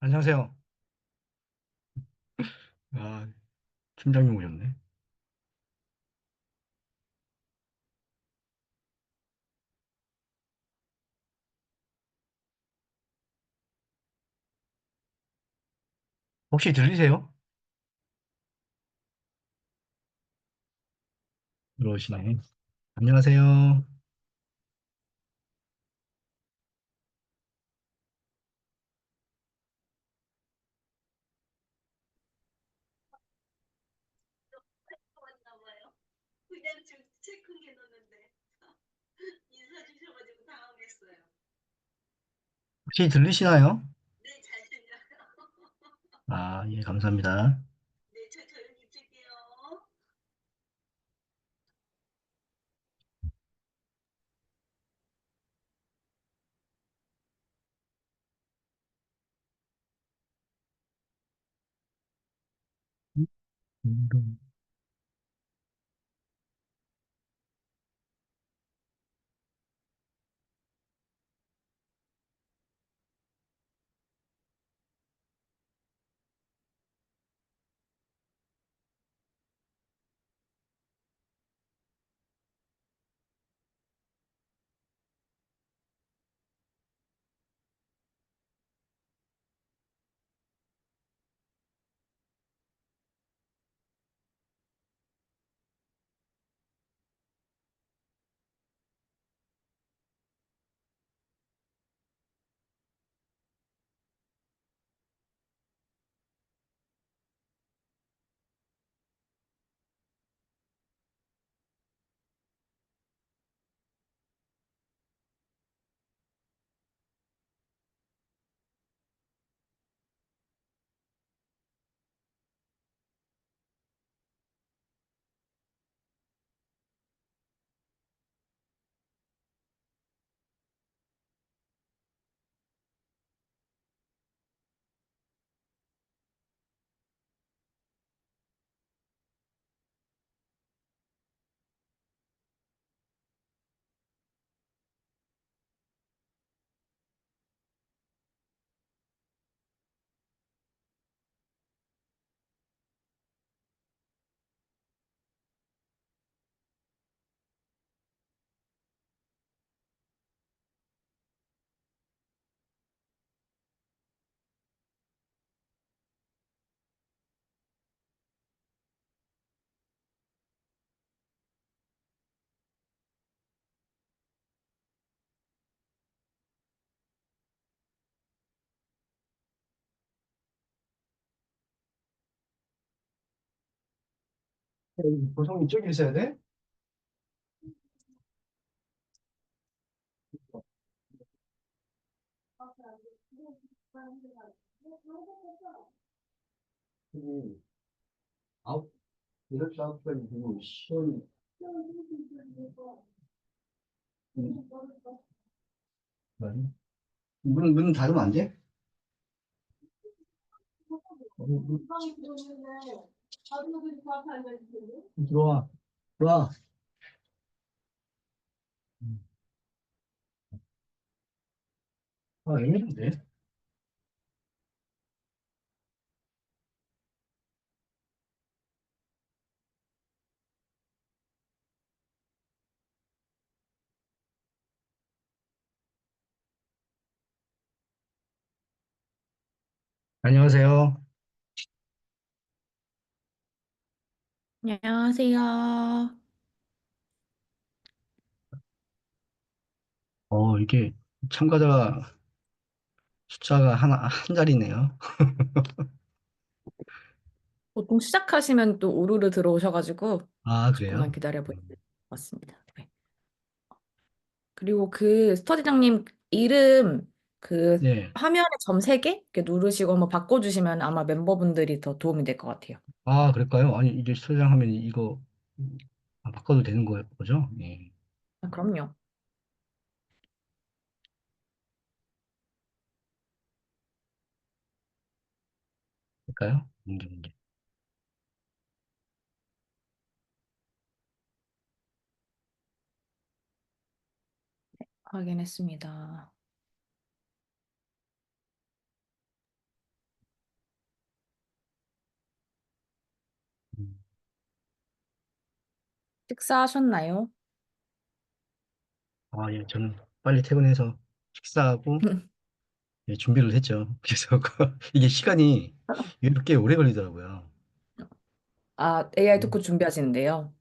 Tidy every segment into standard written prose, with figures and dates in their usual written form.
안녕하세요. 아, 팀장님 오셨네. 혹시 들리세요? 들어오시네. 안녕하세요. 왔나 봐요. 그냥 지금 체크해 놓는데 인사 주셔가지고 당황했어요. 혹시 들리시나요? 네, 잘 들려요. 아, 예, 감사합니다. 네, 저 조용히 들게요. 음. 보통 이쪽에 있어야 돼? 아홉, 이렇게 아홉 가지 되면 시원. 문 닫으면 안 돼? 들어와. 들어와. 아, 애매한데? 안녕하세요. 안녕하세요. 이게 참가자 숫자가 한 자리네요. 보통 시작하시면 또 우르르 들어오셔가지고 아, 조금만 그래요? 기다려보실 것 같습니다. 네. 그리고 그 스터디장님 이름 그 네. 화면에 점 3개 이렇게 누르시고 한번 바꿔주시면 아마 멤버분들이 더 도움이 될 것 같아요. 아, 그럴까요? 아니, 이게 수정하면 이거 바꿔도 되는 거죠? 예. 아, 그럼요. 될까요? 문제. 확인했습니다. 식사하셨나요? 아, 예, 저는 빨리 퇴근해서 식사하고 예, 준비를 했죠. 그래서 이게 시간이 이렇게 오래 걸리더라고요. 아, AI 음, 토크 준비하시는데요.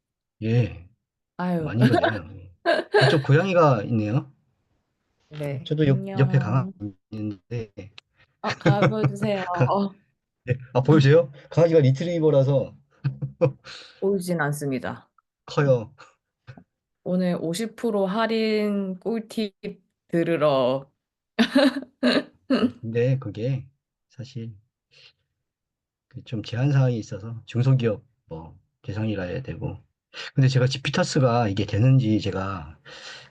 예, 아유, 많이 걸려요. 예. 저 고양이가 있네요. 네. 저도 옆에 강아지 안녕. 있는데, 강아 보여주세요. 예, 아, 보여주세요? 강아지가 리트리버라서 보이진 않습니다. 커요. 오늘 50% 할인 꿀팁 들으러. 근데 그게 사실 그좀 제한 사항이 있어서 중소기업 뭐 대상이라 해야 되고. 근데 제가 지피터스가 이게 되는지 제가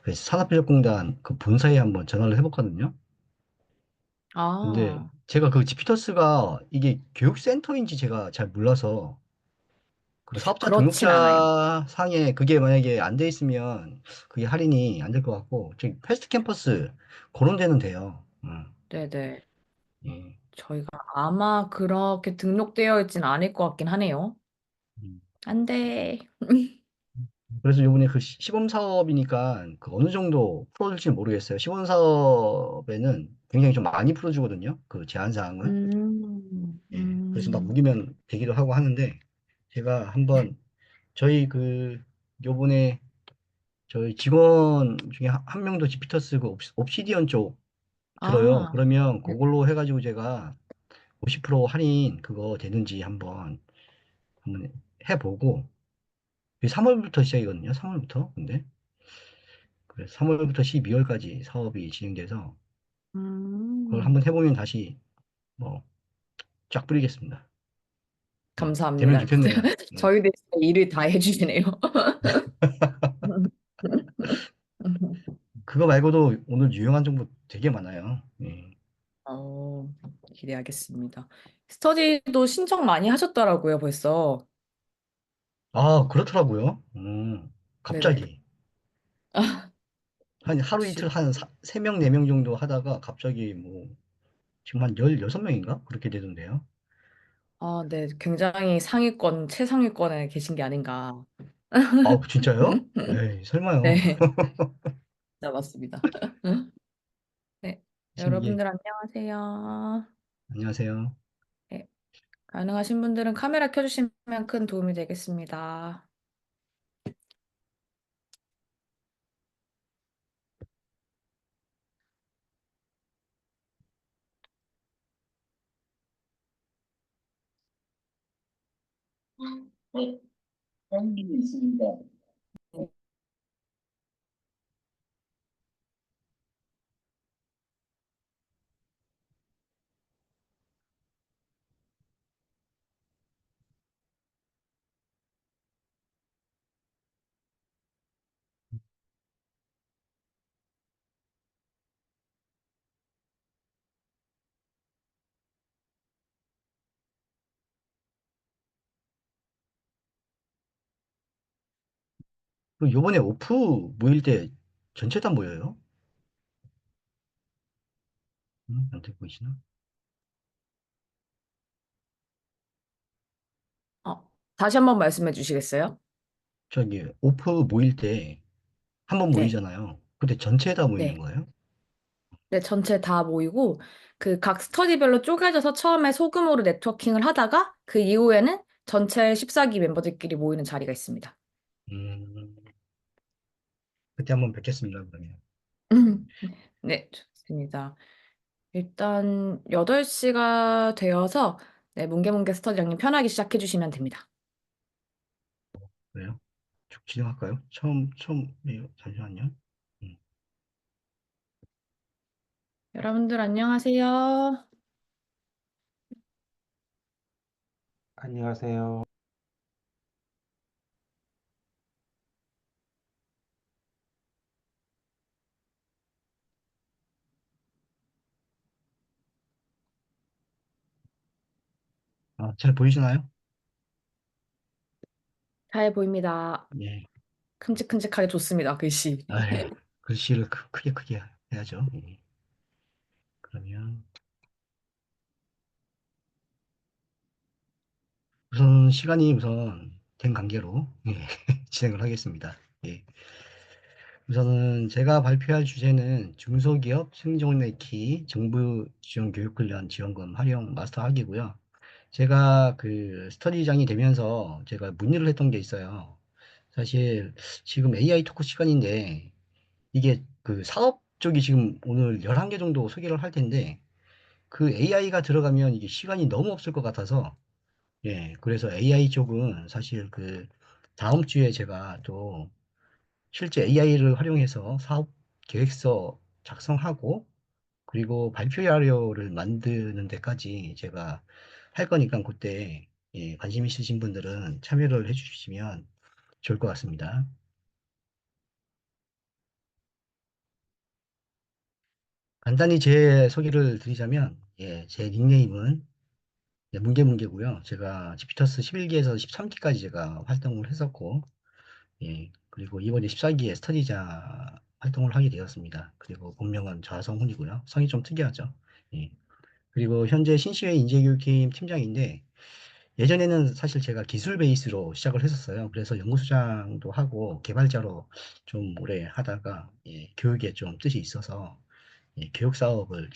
그 산업인력공단 그 본사에 한번 전화를 해봤거든요. 근데 아, 제가 그 지피터스가 이게 교육센터인지 제가 잘 몰라서 그 사업자 그렇진 않아요. 등록자 상에 그게 만약에 안 돼 있으면 그게 할인이 안 될 것 같고 저기 패스트 캠퍼스 그런 데는 돼요. 네네. 예. 저희가 아마 그렇게 등록되어 있진 않을 것 같긴 하네요. 음. 안 돼. 그래서 이번에 그 시범 사업이니까 그 어느 정도 풀어줄지는 모르겠어요. 시범 사업에는 굉장히 좀 많이 풀어주거든요. 그 제한 사항을. 예. 그래서 막 음. 우기면 되기도 하고 하는데 제가 한번 저희 그 요번에 저희 직원 중에 한 명도 지피터스 그 옵시디언 쪽 들어요. 아, 그러면 네. 그걸로 해가지고 제가 50% 할인 그거 되는지 한번 해보고 3월부터 시작이거든요. 3월부터. 근데 그래서 3월부터 12월까지 사업이 진행돼서 그걸 음. 한번 해보면 다시 뭐 쫙 뿌리겠습니다. 예. 되면 감사합니다. 좋겠네요. 예. 저희 대신 일을 다 해주시네요. 그거 말고도 오늘 유용한 정보 되게 많아요. 예. 어, 기대하겠습니다. 스터디도 신청 많이 하셨더라고요, 벌써. 아, 그렇더라고요. 네네. 갑자기. 한 하루 혹시, 이틀 한 3명, 4명 정도 하다가 갑자기 뭐 지금 한 16명인가? 그렇게 되던데요. 아, 네. 굉장히 상위권, 최상위권에 계신 게 아닌가. 아, 진짜요? 에이, 설마요. 네, 네, 맞습니다. 네. 지금 이게, 여러분들 안녕하세요. 안녕하세요. 네. 가능하신 분들은 카메라 켜주시면 큰 도움이 되겠습니다. 네, 그런 게 있습니다. 그럼 요번에 오프 모일 때 전체 다 모여요? 안 듣고 계시나? 다시 한번 말씀해 주시겠어요? 저기, 오프 모일 때 한 번 네. 모이잖아요. 근데 전체 다 모이는 네. 거예요? 네, 전체 다 모이고 그 각 스터디별로 쪼개져서 처음에 소규모로 네트워킹을 하다가 그 이후에는 전체 14기 멤버들끼리 모이는 자리가 있습니다. 음, 그때 한번 뵙겠습니다, 그러면. 네, 좋습니다. 일단 8시가 되어서 네, 뭉게뭉게 스터디장님 편하게 시작해 주시면 됩니다. 그래요? 쭉 진행할까요? 예, 잠시만요. 음. 여러분들 안녕하세요. 안녕하세요. 아, 잘 보이시나요? 잘 보입니다. 네. 큼직큼직하게 좋습니다, 글씨. 아유, 글씨를 크게 해야죠. 예. 그러면 우선 시간이 우선 된 관계로 예, 진행을 하겠습니다. 예. 우선은 제가 발표할 주제는 중소기업 승진내키 정부 지원 교육훈련 지원금 활용 마스터 학이고요. 제가 그 스터디장이 되면서 제가 문의를 했던 게 있어요. 사실 지금 AI 토크 시간인데 이게 그 사업 쪽이 지금 오늘 11개 정도 소개를 할 텐데 그 AI가 들어가면 이게 시간이 너무 없을 것 같아서 예, 그래서 AI 쪽은 사실 그 다음 주에 제가 또 실제 AI를 활용해서 사업 계획서 작성하고 그리고 발표 자료를 만드는 데까지 제가 할 거니까 그때 예, 관심 있으신 분들은 참여를 해주시면 좋을 것 같습니다. 간단히 제 소개를 드리자면 예, 제 닉네임은 예, 문개문개고요. 제가 지피터스 11기에서 13기까지 제가 활동을 했었고 예, 그리고 이번에 14기에 스터디자 활동을 하게 되었습니다. 그리고 본명은 좌성훈이고요. 성이 좀 특이하죠. 예. 그리고 현재 신시회 인재교육팀 팀장인데 예전에는 사실 제가 기술 베이스로 시작을 했었어요. 그래서 연구소장도 하고 개발자로 좀 오래 하다가 예, 교육에 좀 뜻이 있어서 예, 교육 사업이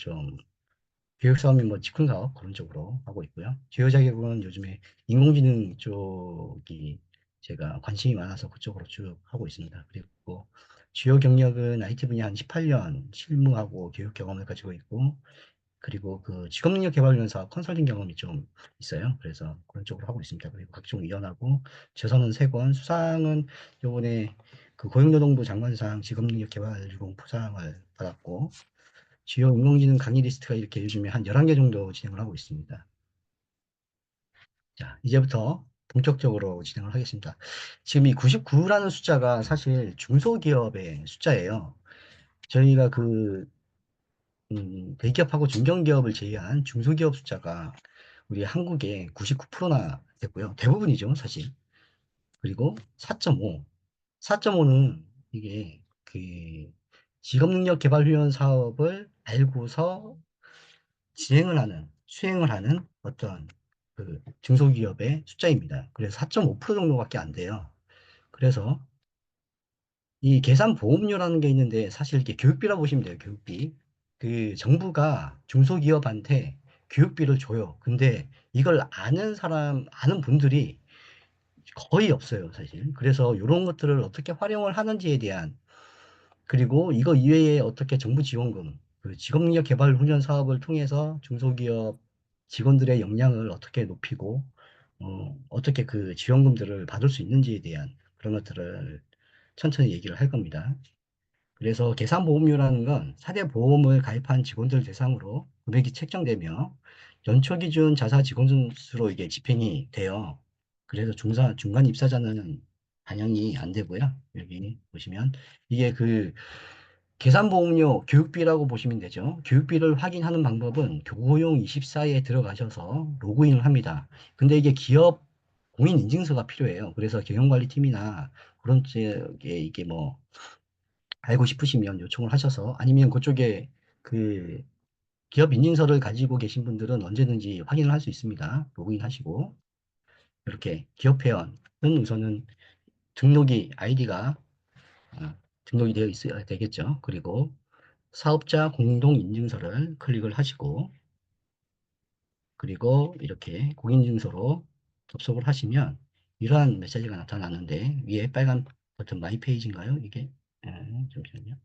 뭐 직군 사업 그런 쪽으로 하고 있고요. 주요 자격은 요즘에 인공지능 쪽이 제가 관심이 많아서 그쪽으로 쭉 하고 있습니다. 그리고 주요 경력은 IT 분야 한 18년 실무하고 교육 경험을 가지고 있고 그리고 그 직업능력 개발위원사 컨설팅 경험이 좀 있어요. 그래서 그런 쪽으로 하고 있습니다. 그리고 각종 위원하고 재선은 3권, 수상은 요번에 그 고용노동부 장관상 직업능력 개발 유공 포상을 받았고 주요 인공지능 강의 리스트가 이렇게 요즘에 한 11개 정도 진행을 하고 있습니다. 자, 이제부터 본격적으로 진행을 하겠습니다. 지금 이 99라는 숫자가 사실 중소기업의 숫자예요. 저희가 대기업하고 중견기업을 제외한 중소기업 숫자가 우리 한국에 99%나 됐고요. 대부분이죠, 사실. 그리고 4.5. 4.5는 이게 그 직업능력 개발 훈련 사업을 알고서 수행을 하는 어떤 그 중소기업의 숫자입니다. 그래서 4.5% 정도밖에 안 돼요. 그래서 이 계산보험료라는 게 있는데 사실 이게 교육비라고 보시면 돼요. 교육비. 그 정부가 중소기업한테 교육비를 줘요. 근데 이걸 아는 분들이 거의 없어요, 사실. 그래서 이런 것들을 어떻게 활용을 하는지에 대한 그리고 이거 이외에 어떻게 정부 지원금, 그 직업능력 개발 훈련 사업을 통해서 중소기업 직원들의 역량을 어떻게 높이고, 어떻게 그 지원금들을 받을 수 있는지에 대한 그런 것들을 천천히 얘기를 할 겁니다. 그래서 계산보험료라는 건 사대 보험을 가입한 직원들 대상으로 금액이 책정되며 연초 기준 자사 직원 수로 이게 집행이 돼요. 그래서 중간 입사자는 반영이 안 되고요. 여기 보시면 이게 그 계산보험료 교육비라고 보시면 되죠. 교육비를 확인하는 방법은 교고용 24에 들어가셔서 로그인을 합니다. 근데 이게 기업 공인인증서가 필요해요. 그래서 경영관리팀이나 그런 쪽에 이게 뭐 알고 싶으시면 요청을 하셔서 아니면 그쪽에 그 기업 인증서를 가지고 계신 분들은 언제든지 확인을 할 수 있습니다. 로그인 하시고 이렇게 기업 회원은 우선은 등록이 아이디가 등록이 되어 있어야 되겠죠. 그리고 사업자 공동인증서를 클릭을 하시고 그리고 이렇게 공인인증서로 접속을 하시면 이러한 메시지가 나타나는데 위에 빨간 버튼 마이 페이지인가요? 이게 잠시만요.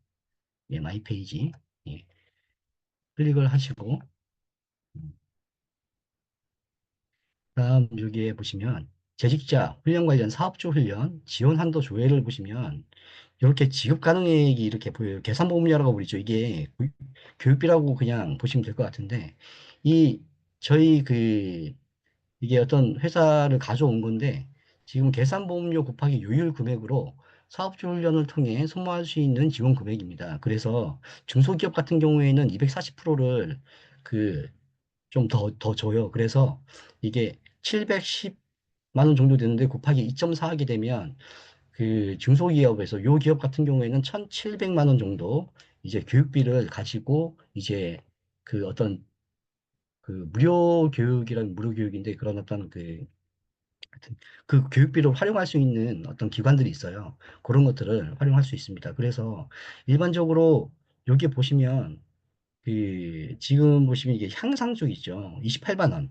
예, 마이 페이지 예, 클릭을 하시고 다음 여기에 보시면 재직자 훈련 관련 사업주 훈련 지원 한도 조회를 보시면 이렇게 지급 가능액이 이렇게 보여요. 계산보험료라고 부르죠. 이게 교육비라고 그냥 보시면 될 것 같은데 이 저희 이게 어떤 회사를 가져온 건데 지금 계산보험료 곱하기 요율 금액으로 사업주 훈련을 통해 소모할 수 있는 지원 금액입니다. 그래서 중소기업 같은 경우에는 240%를 좀 더 줘요. 그래서 이게 710만 원 정도 되는데 곱하기 2.4 하게 되면 그 중소기업에서 요 기업 같은 경우에는 1,700만 원 정도 이제 교육비를 가지고 이제 그 어떤 그 무료 교육이란 무료 교육인데 그런 어떤 하여튼 그 교육비를 활용할 수 있는 어떤 기관들이 있어요. 그런 것들을 활용할 수 있습니다. 그래서 일반적으로 여기 보시면 지금 보시면 이게 향상 쪽이죠. 28만 원.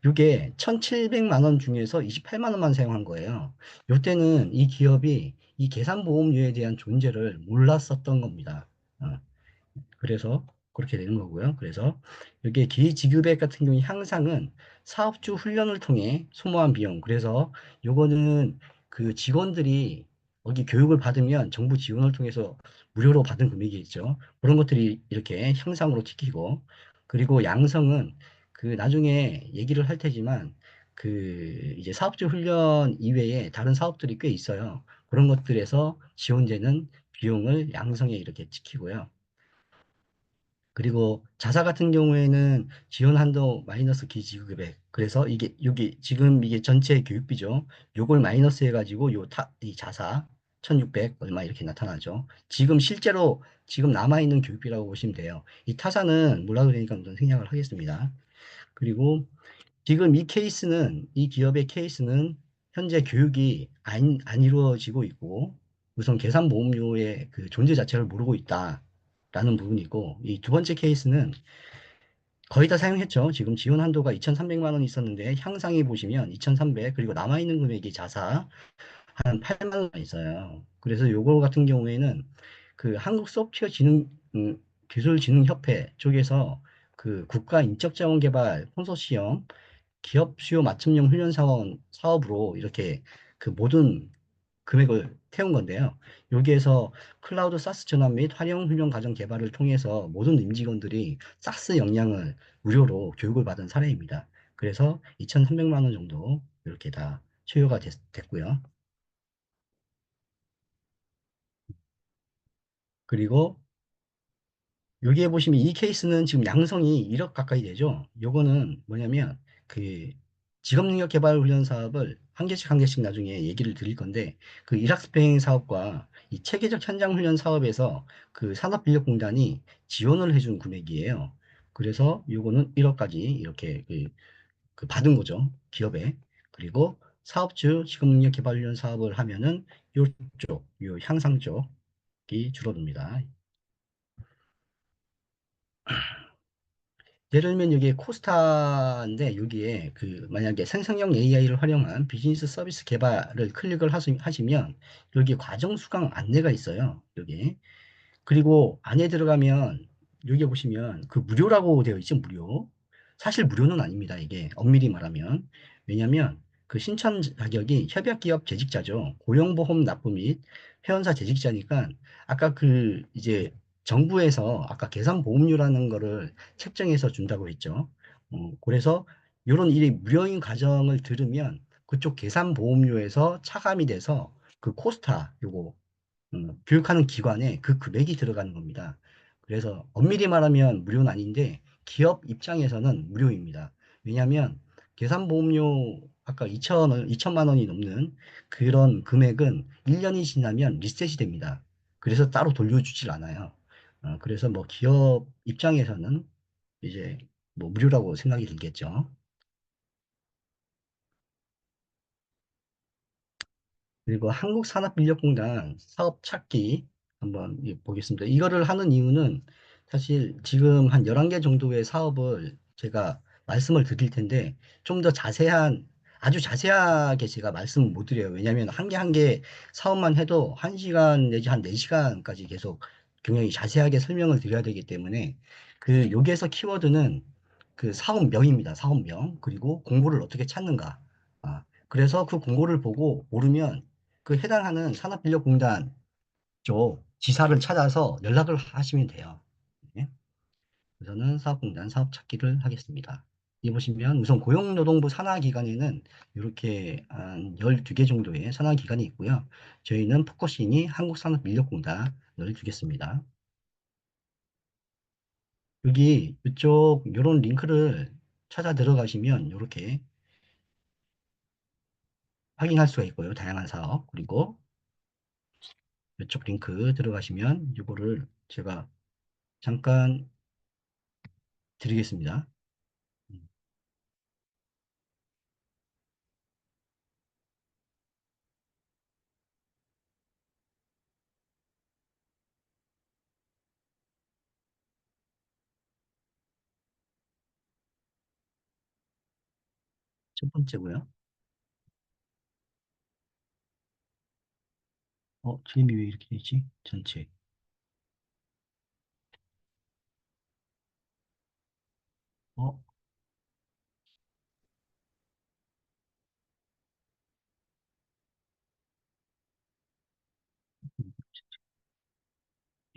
이게 1,700만 원 중에서 28만 원만 사용한 거예요. 요때는 이 기업이 이 계산보험료에 대한 존재를 몰랐었던 겁니다. 어. 그래서 그렇게 되는 거고요. 그래서 이게 기지급액 같은 경우 향상은 사업주 훈련을 통해 소모한 비용. 그래서 요거는 그 직원들이 여기 교육을 받으면 정부 지원을 통해서 무료로 받은 금액이 있죠. 그런 것들이 이렇게 향상으로 찍히고, 그리고 양성은 그 나중에 얘기를 할 테지만 그 이제 사업주 훈련 이외에 다른 사업들이 꽤 있어요. 그런 것들에서 지원되는 비용을 양성에 이렇게 찍히고요. 그리고 자사 같은 경우에는 지원 한도 마이너스 기지급액. 그래서 이게 여기 지금 이게 전체 교육비죠. 요걸 마이너스 해가지고 이 자사 1,600 얼마 이렇게 나타나죠. 지금 실제로 지금 남아있는 교육비라고 보시면 돼요. 이 타사는 몰라도 되니까 우선 생략을 하겠습니다. 그리고 지금 이 기업의 케이스는 현재 교육이 안 이루어지고 있고, 우선 계산보험료의 그 존재 자체를 모르고 있다라는 부분이고, 이 두 번째 케이스는 거의 다 사용했죠. 지금 지원 한도가 2,300만 원 있었는데, 향상해 보시면 2,300, 그리고 남아있는 금액이 자사 한 8만 원 있어요. 그래서 요거 같은 경우에는 그 기술진흥협회 쪽에서 그 국가인적자원개발 컨소시엄 기업 수요 맞춤형 훈련 사업으로 이렇게 그 모든 금액을 태운 건데요. 여기에서 클라우드 사스 전환 및 활용 훈련 과정 개발을 통해서 모든 임직원들이 사스 역량을 무료로 교육을 받은 사례입니다. 그래서 2,300만 원 정도 이렇게 다 수요가 됐고요. 그리고 여기에 보시면 이 케이스는 지금 양성이 1억 가까이 되죠. 요거는 뭐냐면 그 직업능력개발 훈련 사업을 한 개씩 나중에 얘기를 드릴 건데 그 일학스팽 사업과 이 체계적 현장 훈련 사업에서 그 산업인력공단이 지원을 해준 금액이에요. 그래서 요거는 1억까지 이렇게 그 받은 거죠. 기업에. 그리고 사업주 직업능력개발 훈련 사업을 하면은 요 향상 쪽이 줄어듭니다. 예를 들면 여기에 코스타인데 여기에 그 만약에 생성형 AI를 활용한 비즈니스 서비스 개발을 클릭을 하시면 여기 과정 수강 안내가 있어요. 여기. 그리고 안에 들어가면 여기 보시면 그 무료라고 되어 있죠. 무료. 사실 무료는 아닙니다. 이게 엄밀히 말하면. 왜냐하면 그 신청 자격이 협약기업 재직자죠. 고용보험 납부 및 회원사 재직자니까 아까 그 이제 정부에서 아까 계산보험료라는 거를 책정해서 준다고 했죠. 그래서 이런 일이 무료인 과정을 들으면 그쪽 계산보험료에서 차감이 돼서 그 코스타 요거 교육하는 기관에 그 금액이 들어가는 겁니다. 그래서 엄밀히 말하면 무료는 아닌데 기업 입장에서는 무료입니다. 왜냐하면 계산보험료 아까 2천만 원이 넘는 그런 금액은 1년이 지나면 리셋이 됩니다. 그래서 따로 돌려주질 않아요. 그래서 뭐 기업 입장에서는 이제 뭐 무료라고 생각이 들겠죠. 그리고 한국산업인력공단 사업 찾기 한번 보겠습니다. 이거를 하는 이유는 사실 지금 한 11개 정도의 사업을 제가 말씀을 드릴 텐데 좀 더 아주 자세하게 제가 말씀을 못 드려요. 왜냐하면 한 개 한 개 사업만 해도 1시간 내지 한 4시간까지 계속 굉장히 자세하게 설명을 드려야 되기 때문에 그 여기에서 키워드는 그 사업명입니다. 사업명. 그리고 공고를 어떻게 찾는가. 그래서 그 공고를 보고 모르면 그 해당하는 산업인력공단 쪽 지사를 찾아서 연락을 하시면 돼요. 네. 우선은 사업공단 사업 찾기를 하겠습니다. 이 보시면 우선 고용노동부 산하기관에는 이렇게 한 12개 정도의 산하기관이 있고요. 저희는 포커싱이 한국산업인력공단을 두겠습니다. 여기 이쪽 이런 링크를 찾아 들어가시면 이렇게 확인할 수가 있고요. 다양한 사업. 그리고 이쪽 링크 들어가시면 이거를 제가 잠깐 드리겠습니다. 첫 번째고요. GMB 왜 이렇게 되지? 전체. 어,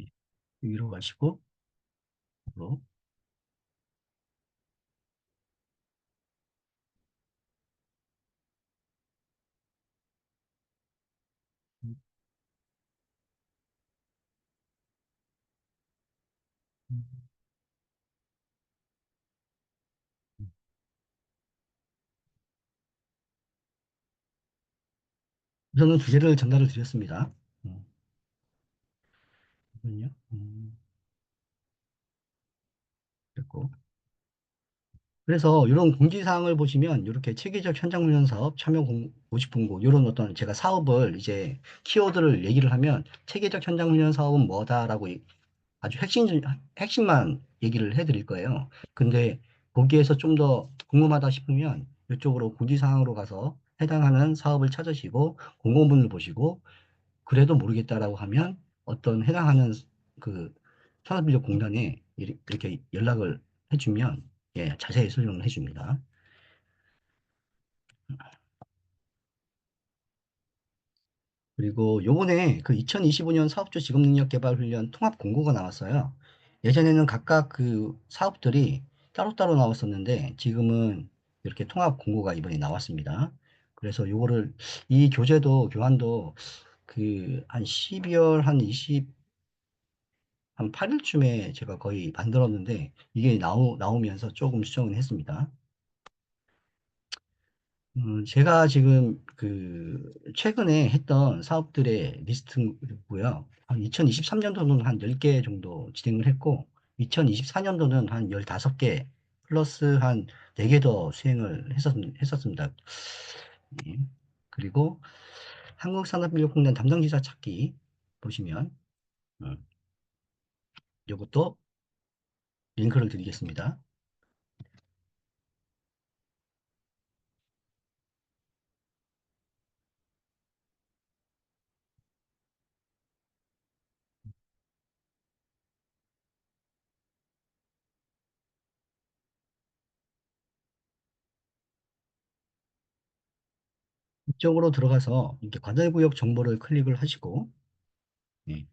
예. 위로 가시고, 위로. 음, 음, 음. 우선은 두 개를 전달을 드렸습니다. 음, 이건요. 됐고. 그래서 이런 공지사항을 보시면 이렇게 체계적 현장 훈련 사업 참여 모집 공고 이런 어떤 제가 사업을 이제 키워드를 얘기를 하면 체계적 현장 훈련 사업은 뭐다라고 아주 핵심만 얘기를 해드릴 거예요. 근데 거기에서 좀 더 궁금하다 싶으면 이쪽으로 공지사항으로 가서 해당하는 사업을 찾으시고 공고문을 보시고 그래도 모르겠다라고 하면 어떤 해당하는 그 산업인력공단에 이렇게 연락을 해주면 예, 자세히 설명을 해줍니다. 그리고 요번에 그 2025년 사업주 직업능력개발훈련 통합 공고가 나왔어요. 예전에는 각각 그 사업들이 따로따로 나왔었는데 지금은 이렇게 통합 공고가 이번에 나왔습니다. 그래서 요거를 이 교환도 그 한 12월 한 20, 한 8일쯤에 제가 거의 만들었는데 이게 나오면서 조금 수정은 했습니다. 제가 지금 그 최근에 했던 사업들의 리스트고요. 한 2023년도는 한 10개 정도 진행을 했고, 2024년도는 한 15개 플러스 한 4개 더 수행을 했었습니다. 예. 그리고 한국산업인력공단 담당지사 찾기 보시면, 음, 이것도 링크를 드리겠습니다. 이쪽으로 들어가서 이렇게 관할구역 정보를 클릭을 하시고, 예.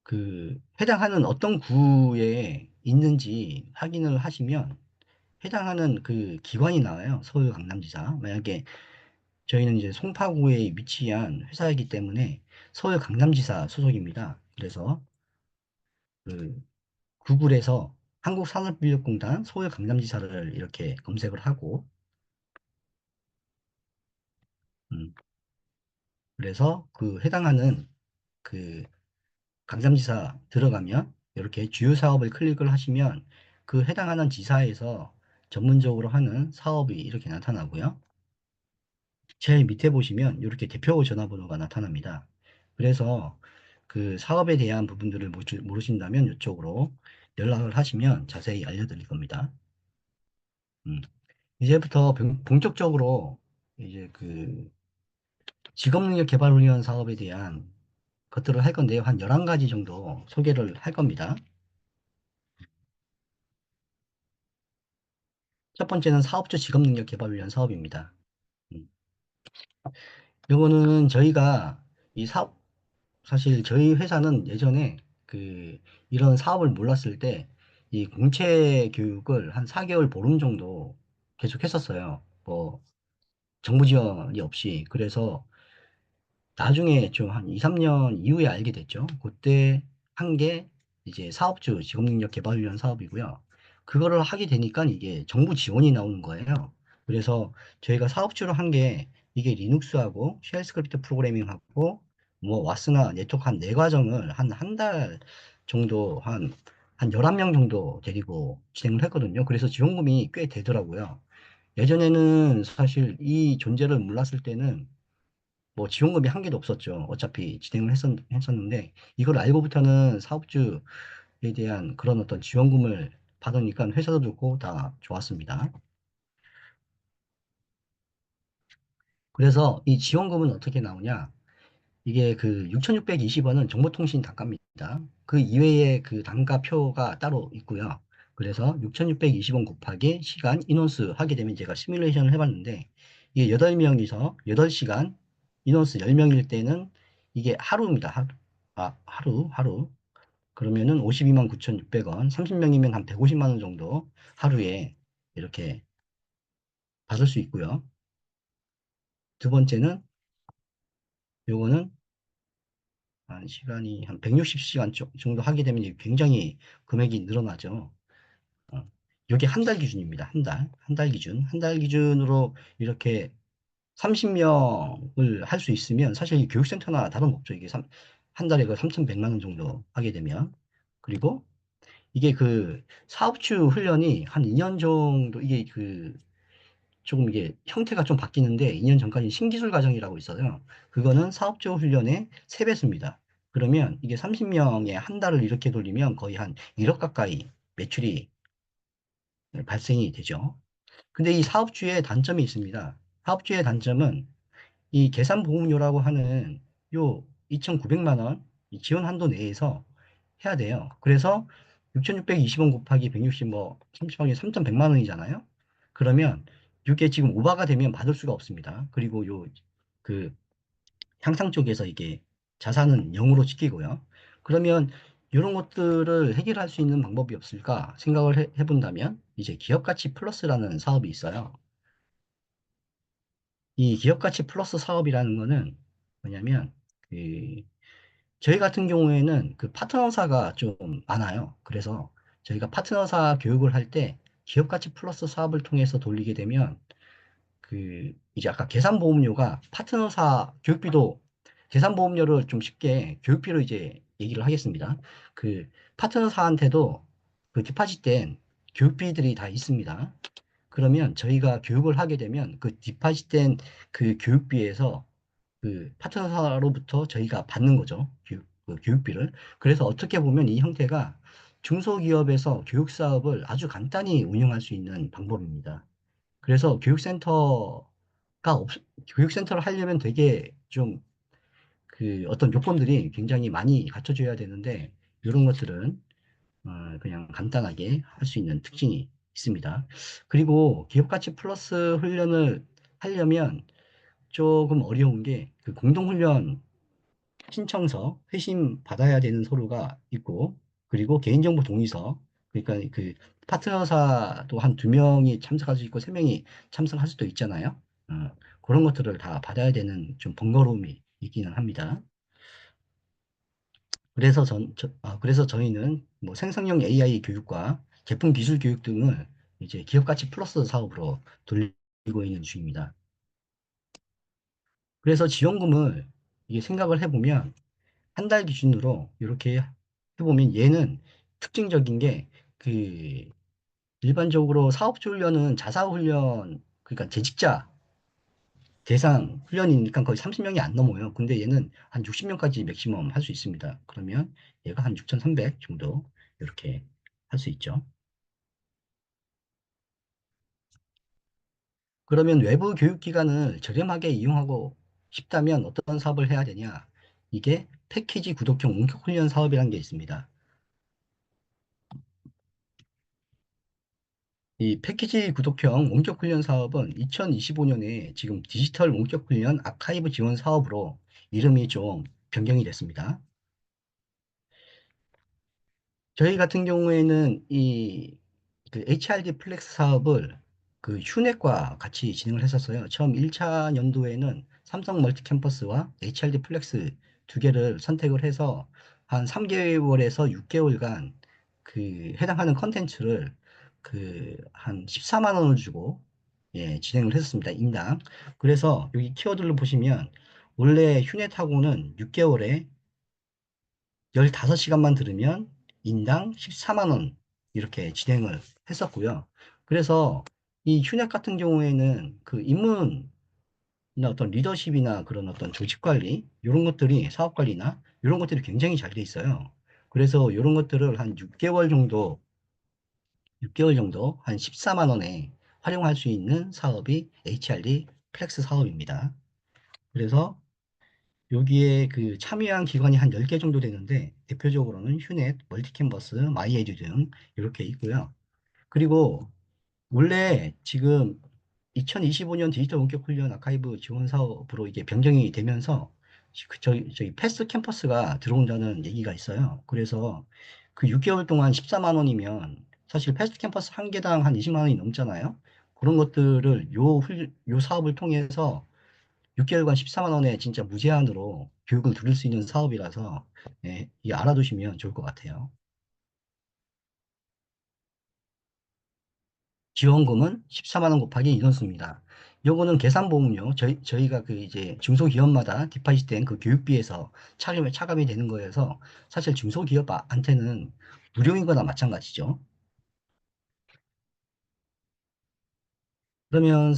그 해당하는 어떤 구에 있는지 확인을 하시면 해당하는 그 기관이 나와요. 서울 강남지사. 만약에 저희는 이제 송파구에 위치한 회사이기 때문에 서울 강남지사 소속입니다. 그래서 그 구글에서 한국산업인력공단 서울 강남지사를 이렇게 검색을 하고 음, 그래서 그 해당하는 그 강남지사 들어가면 이렇게 주요 사업을 클릭을 하시면 그 해당하는 지사에서 전문적으로 하는 사업이 이렇게 나타나고요. 제일 밑에 보시면 이렇게 대표 전화번호가 나타납니다. 그래서 그 사업에 대한 부분들을 모르신다면 이쪽으로 연락을 하시면 자세히 알려드릴 겁니다. 음. 이제부터 본격적으로 이제 그 직업능력 개발 훈련 사업에 대한 것들을 할 건데요. 한 11가지 정도 소개를 할 겁니다. 첫 번째는 사업주 직업능력 개발 훈련 사업입니다. 음. 이거는 저희가 이 사업, 사실 저희 회사는 예전에 그 이런 사업을 몰랐을 때 이 공채 교육을 한 4개월 보름 정도 계속 했었어요. 뭐 정부 지원이 없이. 그래서 나중에 좀 한 2, 3년 이후에 알게 됐죠. 그때 한 게 이제 사업주 직업능력 개발훈련 사업이고요. 그거를 하게 되니까 이게 정부 지원이 나오는 거예요. 그래서 저희가 사업주로 한 게 이게 리눅스하고 쉘 스크립트 프로그래밍하고 뭐 와스나 네트워크 한 네 과정을 한 달 정도 한 11명 정도 데리고 진행을 했거든요. 그래서 지원금이 꽤 되더라고요. 예전에는 사실 이 존재를 몰랐을 때는 뭐 지원금이 한 개도 없었죠. 어차피 진행을 했었는데 이걸 알고부터는 사업주에 대한 그런 어떤 지원금을 받으니까 회사도 좋고 다 좋았습니다. 그래서 이 지원금은 어떻게 나오냐? 이게 그 6,620원은 정보통신 단가입니다. 그 이외에 그 단가표가 따로 있고요. 그래서 6,620원 곱하기 시간 인원수 하게 되면 제가 시뮬레이션을 해봤는데 이게 8명이서 8시간 인원수 10명일 때는 이게 하루입니다. 하루. 하루. 그러면은 52만 9,600원, 30명이면 한 150만 원 정도 하루에 이렇게 받을 수 있고요. 두 번째는 요거는 한 시간이 한 160시간 정도 하게 되면 이게 굉장히 금액이 늘어나죠. 이게 한 달 기준입니다. 한 달. 한 달 기준. 한 달 기준으로 이렇게 30명을 할 수 있으면 사실 이 교육센터나 다름없죠. 이게 한 달에 그 3,100만 원 정도 하게 되면. 그리고 이게 그 사업주 훈련이 한 2년 정도 이게 그 조금 이게 형태가 좀 바뀌는데 2년 전까지 신기술 과정이라고 있어요. 그거는 사업주 훈련의 3배수입니다. 그러면 이게 30명에 한 달을 이렇게 돌리면 거의 한 1억 가까이 매출이 발생이 되죠. 근데 이 사업주의 단점이 있습니다. 사업주의 단점은 이 계산보험료라고 하는 요 2,900만 원 이 지원 한도 내에서 해야 돼요. 그래서 6,620원 곱하기 160 뭐 30하기 3,100만 원이잖아요. 그러면 이게 지금 오버가 되면 받을 수가 없습니다. 그리고 요 그 향상 쪽에서 이게 자산은 0으로 지키고요. 그러면 이런 것들을 해결할 수 있는 방법이 없을까 생각을 해본다면 이제 기업가치 플러스라는 사업이 있어요. 이 기업가치 플러스 사업이라는 거는 뭐냐면 그 저희 같은 경우에는 그 파트너사가 좀 많아요. 그래서 저희가 파트너사 교육을 할 때 기업가치 플러스 사업을 통해서 돌리게 되면 그 이제 아까 계산보험료가 파트너사 교육비도 계산보험료를 좀 쉽게 교육비로 이제 얘기를 하겠습니다. 그 파트너사한테도 그 디파짓된 교육비들이 다 있습니다. 그러면 저희가 교육을 하게 되면 그 디파짓된 그 교육비에서 그 파트너사로부터 저희가 받는 거죠. 그 교육비를. 그래서 어떻게 보면 이 형태가 중소기업에서 교육 사업을 아주 간단히 운영할 수 있는 방법입니다. 그래서 교육센터를 하려면 되게 좀 그 어떤 요건들이 굉장히 많이 갖춰져야 되는데 이런 것들은 그냥 간단하게 할 수 있는 특징이 있습니다. 그리고 기업가치 플러스 훈련을 하려면 조금 어려운 게 그 공동훈련 신청서, 회신 받아야 되는 서류가 있고, 그리고 개인정보 동의서, 그러니까 그 파트너사도 한 두 명이 참석할 수 있고, 세 명이 참석할 수도 있잖아요. 그런 것들을 다 받아야 되는 좀 번거로움이 있기는 합니다. 그래서 저희는 뭐 생성형 AI 교육과 제품 기술 교육 등을 이제 기업가치 플러스 사업으로 돌리고 있는 중입니다. 그래서 지원금을 이게 생각을 해보면 한 달 기준으로 이렇게 해보면 얘는 특징적인 게 그 일반적으로 사업주 훈련은 자사 훈련 그러니까 재직자 대상 훈련이니까 거의 30명이 안 넘어요. 근데 얘는 한 60명까지 맥시멈 할 수 있습니다. 그러면 얘가 한 6,300 정도 이렇게 할 수 있죠. 그러면 외부 교육기관을 저렴하게 이용하고 싶다면 어떤 사업을 해야 되냐? 이게 패키지 구독형 원격 훈련 사업이라는 게 있습니다. 이 패키지 구독형 원격 훈련 사업은 2025년에 지금 디지털 원격 훈련 아카이브 지원 사업으로 이름이 좀 변경이 됐습니다. 저희 같은 경우에는 그 HRD 플렉스 사업을 그 휴넷과 같이 진행을 했었어요. 처음 1차 연도에는 삼성 멀티캠퍼스와 HRD 플렉스 두 개를 선택을 해서 한 3개월에서 6개월간 그 해당하는 컨텐츠를 그 한 14만 원을 주고 예, 진행을 했었습니다. 인당. 그래서 여기 키워드를 보시면 원래 휴넷하고는 6개월에 15시간만 들으면 인당 14만 원 이렇게 진행을 했었고요. 그래서 이 휴넷 같은 경우에는 그 입문이나 어떤 리더십이나 그런 어떤 조직 관리 이런 것들이 사업 관리나 이런 것들이 굉장히 잘 돼 있어요. 그래서 이런 것들을 한 6개월 정도 한 14만 원에 활용할 수 있는 사업이 HRD 플렉스 사업입니다. 그래서 여기에 그 참여한 기관이 한 10개 정도 되는데 대표적으로는 휴넷, 멀티캔버스, 마이에듀 등 이렇게 있고요. 그리고 원래 지금 2025년 디지털 원격 훈련 아카이브 지원 사업으로 이게 변경이 되면서 저희 패스트 캠퍼스가 들어온다는 얘기가 있어요. 그래서 그 6개월 동안 14만 원이면 사실 패스트 캠퍼스 한 개당 한 20만 원이 넘잖아요. 그런 것들을 요 사업을 통해서 6개월간 14만 원에 진짜 무제한으로 교육을 들을 수 있는 사업이라서 예, 이 알아두시면 좋을 것 같아요. 지원금은 14만 원 곱하기 인원수입니다. 요거는 계산보험료, 저희가 그 이제 중소기업마다 디파짓된 그 교육비에서 차감이 되는 거여서 사실 중소기업한테는 무료인 거나 마찬가지죠. 그러면,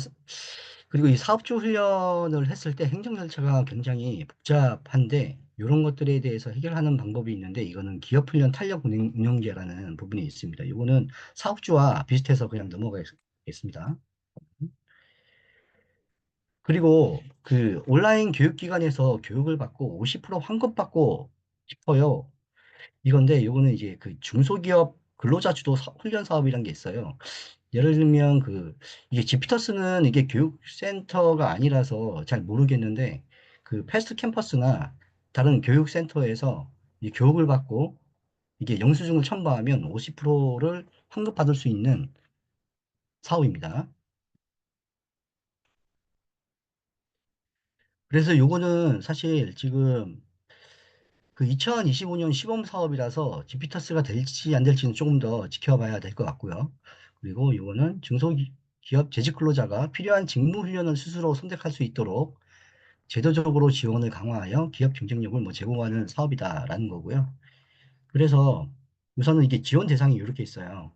그리고 이 사업주 훈련을 했을 때 행정 절차가 굉장히 복잡한데, 이런 것들에 대해서 해결하는 방법이 있는데, 이거는 기업 훈련 탄력 운영제라는 부분이 있습니다. 이거는 사업주와 비슷해서 그냥 넘어가겠습니다. 그리고 그 온라인 교육기관에서 교육을 받고 50% 환급받고 싶어요. 이건데, 요거는 이제 그 중소기업 근로자 주도 훈련 사업이란 게 있어요. 예를 들면 이게 지피터스는 이게 교육센터가 아니라서 잘 모르겠는데, 그 패스트 캠퍼스나 다른 교육센터에서 이 교육을 받고 이게 영수증을 첨부하면 50%를 환급받을 수 있는 사업입니다. 그래서 요거는 사실 지금 그 2025년 시범 사업이라서 지피터스가 될지 안 될지는 조금 더 지켜봐야 될 것 같고요. 그리고 이거는 중소기업 재직 근로자가 필요한 직무 훈련을 스스로 선택할 수 있도록 제도적으로 지원을 강화하여 기업 경쟁력을 뭐 제공하는 사업이다라는 거고요. 그래서 우선은 이게 지원 대상이 이렇게 있어요.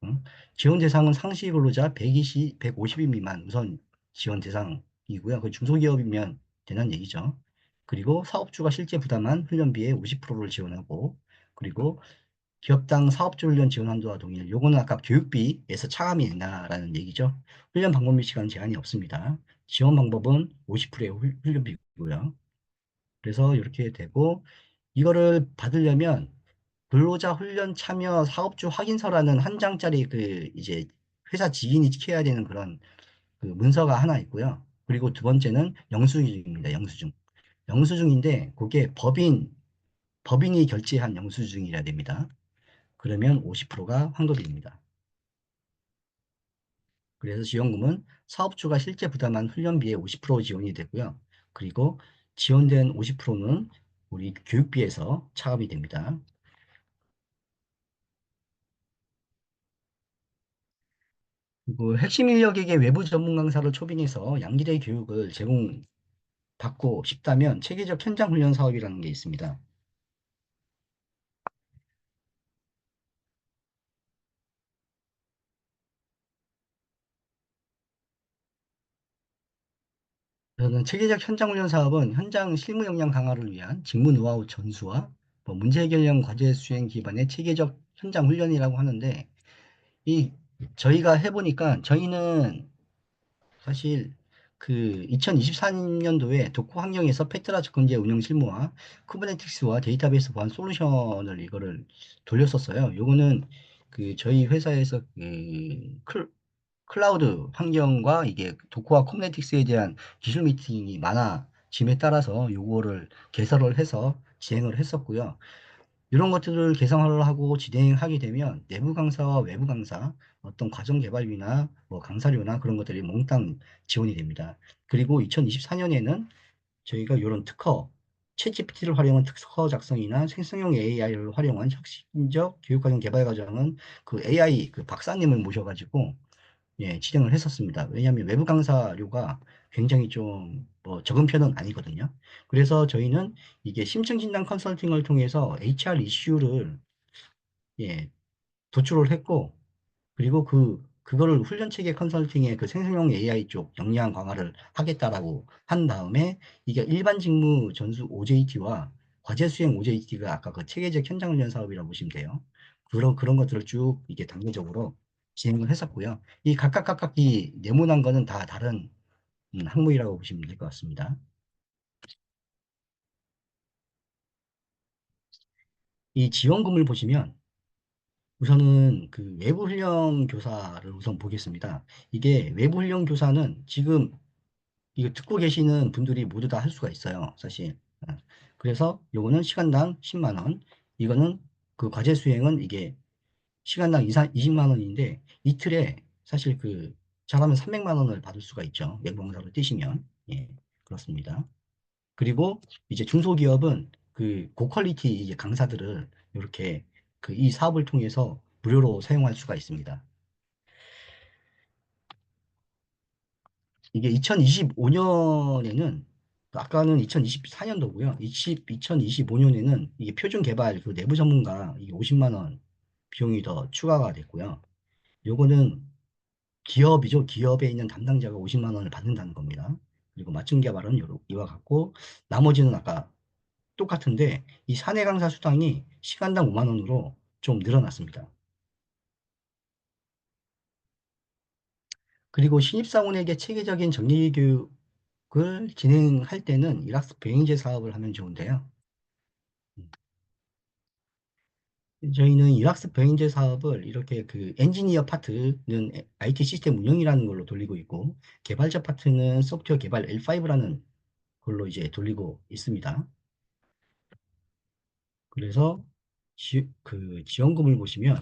응? 지원 대상은 상시 근로자 150인 미만 우선 지원 대상이고요. 그 중소기업이면 되는 얘기죠. 그리고 사업주가 실제 부담한 훈련비의 50%를 지원하고, 그리고 기업당 사업주 훈련 지원 한도와 동일. 요거는 아까 교육비에서 차감이 된다라는 얘기죠. 훈련 방법 및 시간 제한이 없습니다. 지원 방법은 50%의 훈련비고요. 그래서 이렇게 되고, 이거를 받으려면 근로자 훈련 참여 사업주 확인서라는 한 장짜리 이제 회사 지인이 찍혀야 되는 그런 그 문서가 하나 있고요. 그리고 두 번째는 영수증입니다. 영수증. 영수증인데 그게 법인이 결제한 영수증이라 됩니다. 그러면 50%가 환급입니다. 그래서 지원금은 사업주가 실제 부담한 훈련비의 50% 지원이 되고요. 그리고 지원된 50%는 우리 교육비에서 차감이 됩니다. 그리고 핵심 인력에게 외부 전문 강사를 초빙해서 양질의 교육을 제공받고 싶다면 체계적 현장 훈련 사업이라는 게 있습니다. 저는 체계적 현장 훈련 사업은 현장 실무 역량 강화를 위한 직무 노하우 전수와 뭐 문제 해결형 과제 수행 기반의 체계적 현장 훈련이라고 하는데 이 저희가 해보니까 저희는 사실 그 2024년도에 도커 환경에서 페트라 접근제 운영 실무와 쿠버네티스와 데이터베이스 보안 솔루션을 이거를 돌렸었어요. 요거는 그 저희 회사에서 클라우드 환경과 이게 도커와 쿠버네티스에 대한 기술 미팅이 많아짐에 따라서 요거를 개설을 해서 진행을 했었고요. 이런 것들을 개성화를 하고 진행하게 되면 내부 강사와 외부 강사, 어떤 과정 개발비나 뭐 강사료나 그런 것들이 몽땅 지원이 됩니다. 그리고 2024년에는 저희가 이런 챗GPT를 활용한 특허 작성이나 생성형 AI를 활용한 혁신적 교육과정 개발 과정은 그 AI 그 박사님을 모셔가지고 예, 진행을 했었습니다. 왜냐하면 외부 강사료가 굉장히 좀 뭐 적은 편은 아니거든요. 그래서 저희는 이게 심층 진단 컨설팅을 통해서 HR 이슈를 예, 도출을 했고, 그리고 그거를 훈련 체계 컨설팅의 그 생성형 AI 쪽 역량 강화를 하겠다라고 한 다음에 이게 일반 직무 전수 OJT와 과제 수행 OJT가 아까 그 체계적 현장 훈련 사업이라고 보시면 돼요. 그런 것들을 쭉 이게 단계적으로 진행을 했었고요. 이 각각 이 네모난 거는 다 다른 항목이라고 보시면 될 것 같습니다. 이 지원금을 보시면 우선은 그 외부 훈련 교사를 우선 보겠습니다. 이게 외부 훈련 교사는 지금 이거 듣고 계시는 분들이 모두 다 할 수가 있어요, 사실. 어. 그래서 요거는 시간당 10만 원. 이거는 그 과제 수행은 이게 시간당 20만 원인데 이틀에 사실 그 잘하면 300만 원을 받을 수가 있죠. 외부 강사로 뛰시면. 예, 그렇습니다. 그리고 이제 중소기업은 그 고퀄리티 이제 강사들을 이렇게 그 이 사업을 통해서 무료로 사용할 수가 있습니다. 이게 2025년에는 아까는 2024년도고요. 2025년에는 이게 표준 개발 그 내부 전문가 이게 50만 원 비용이 더 추가가 됐고요. 요거는 기업이죠. 기업에 있는 담당자가 50만 원을 받는다는 겁니다. 그리고 맞춤 개발은 이와 같고 나머지는 아까 똑같은데 이 사내 강사 수당이 시간당 5만 원으로 좀 늘어났습니다. 그리고 신입사원에게 체계적인 정리 교육을 진행할 때는 일학습 병행제 사업을 하면 좋은데요. 저희는 일학습 병행제 사업을 이렇게 그 엔지니어 파트는 IT 시스템 운영이라는 걸로 돌리고 있고 개발자 파트는 소프트웨어 개발 L5라는 걸로 이제 돌리고 있습니다. 그래서 그 지원금을 보시면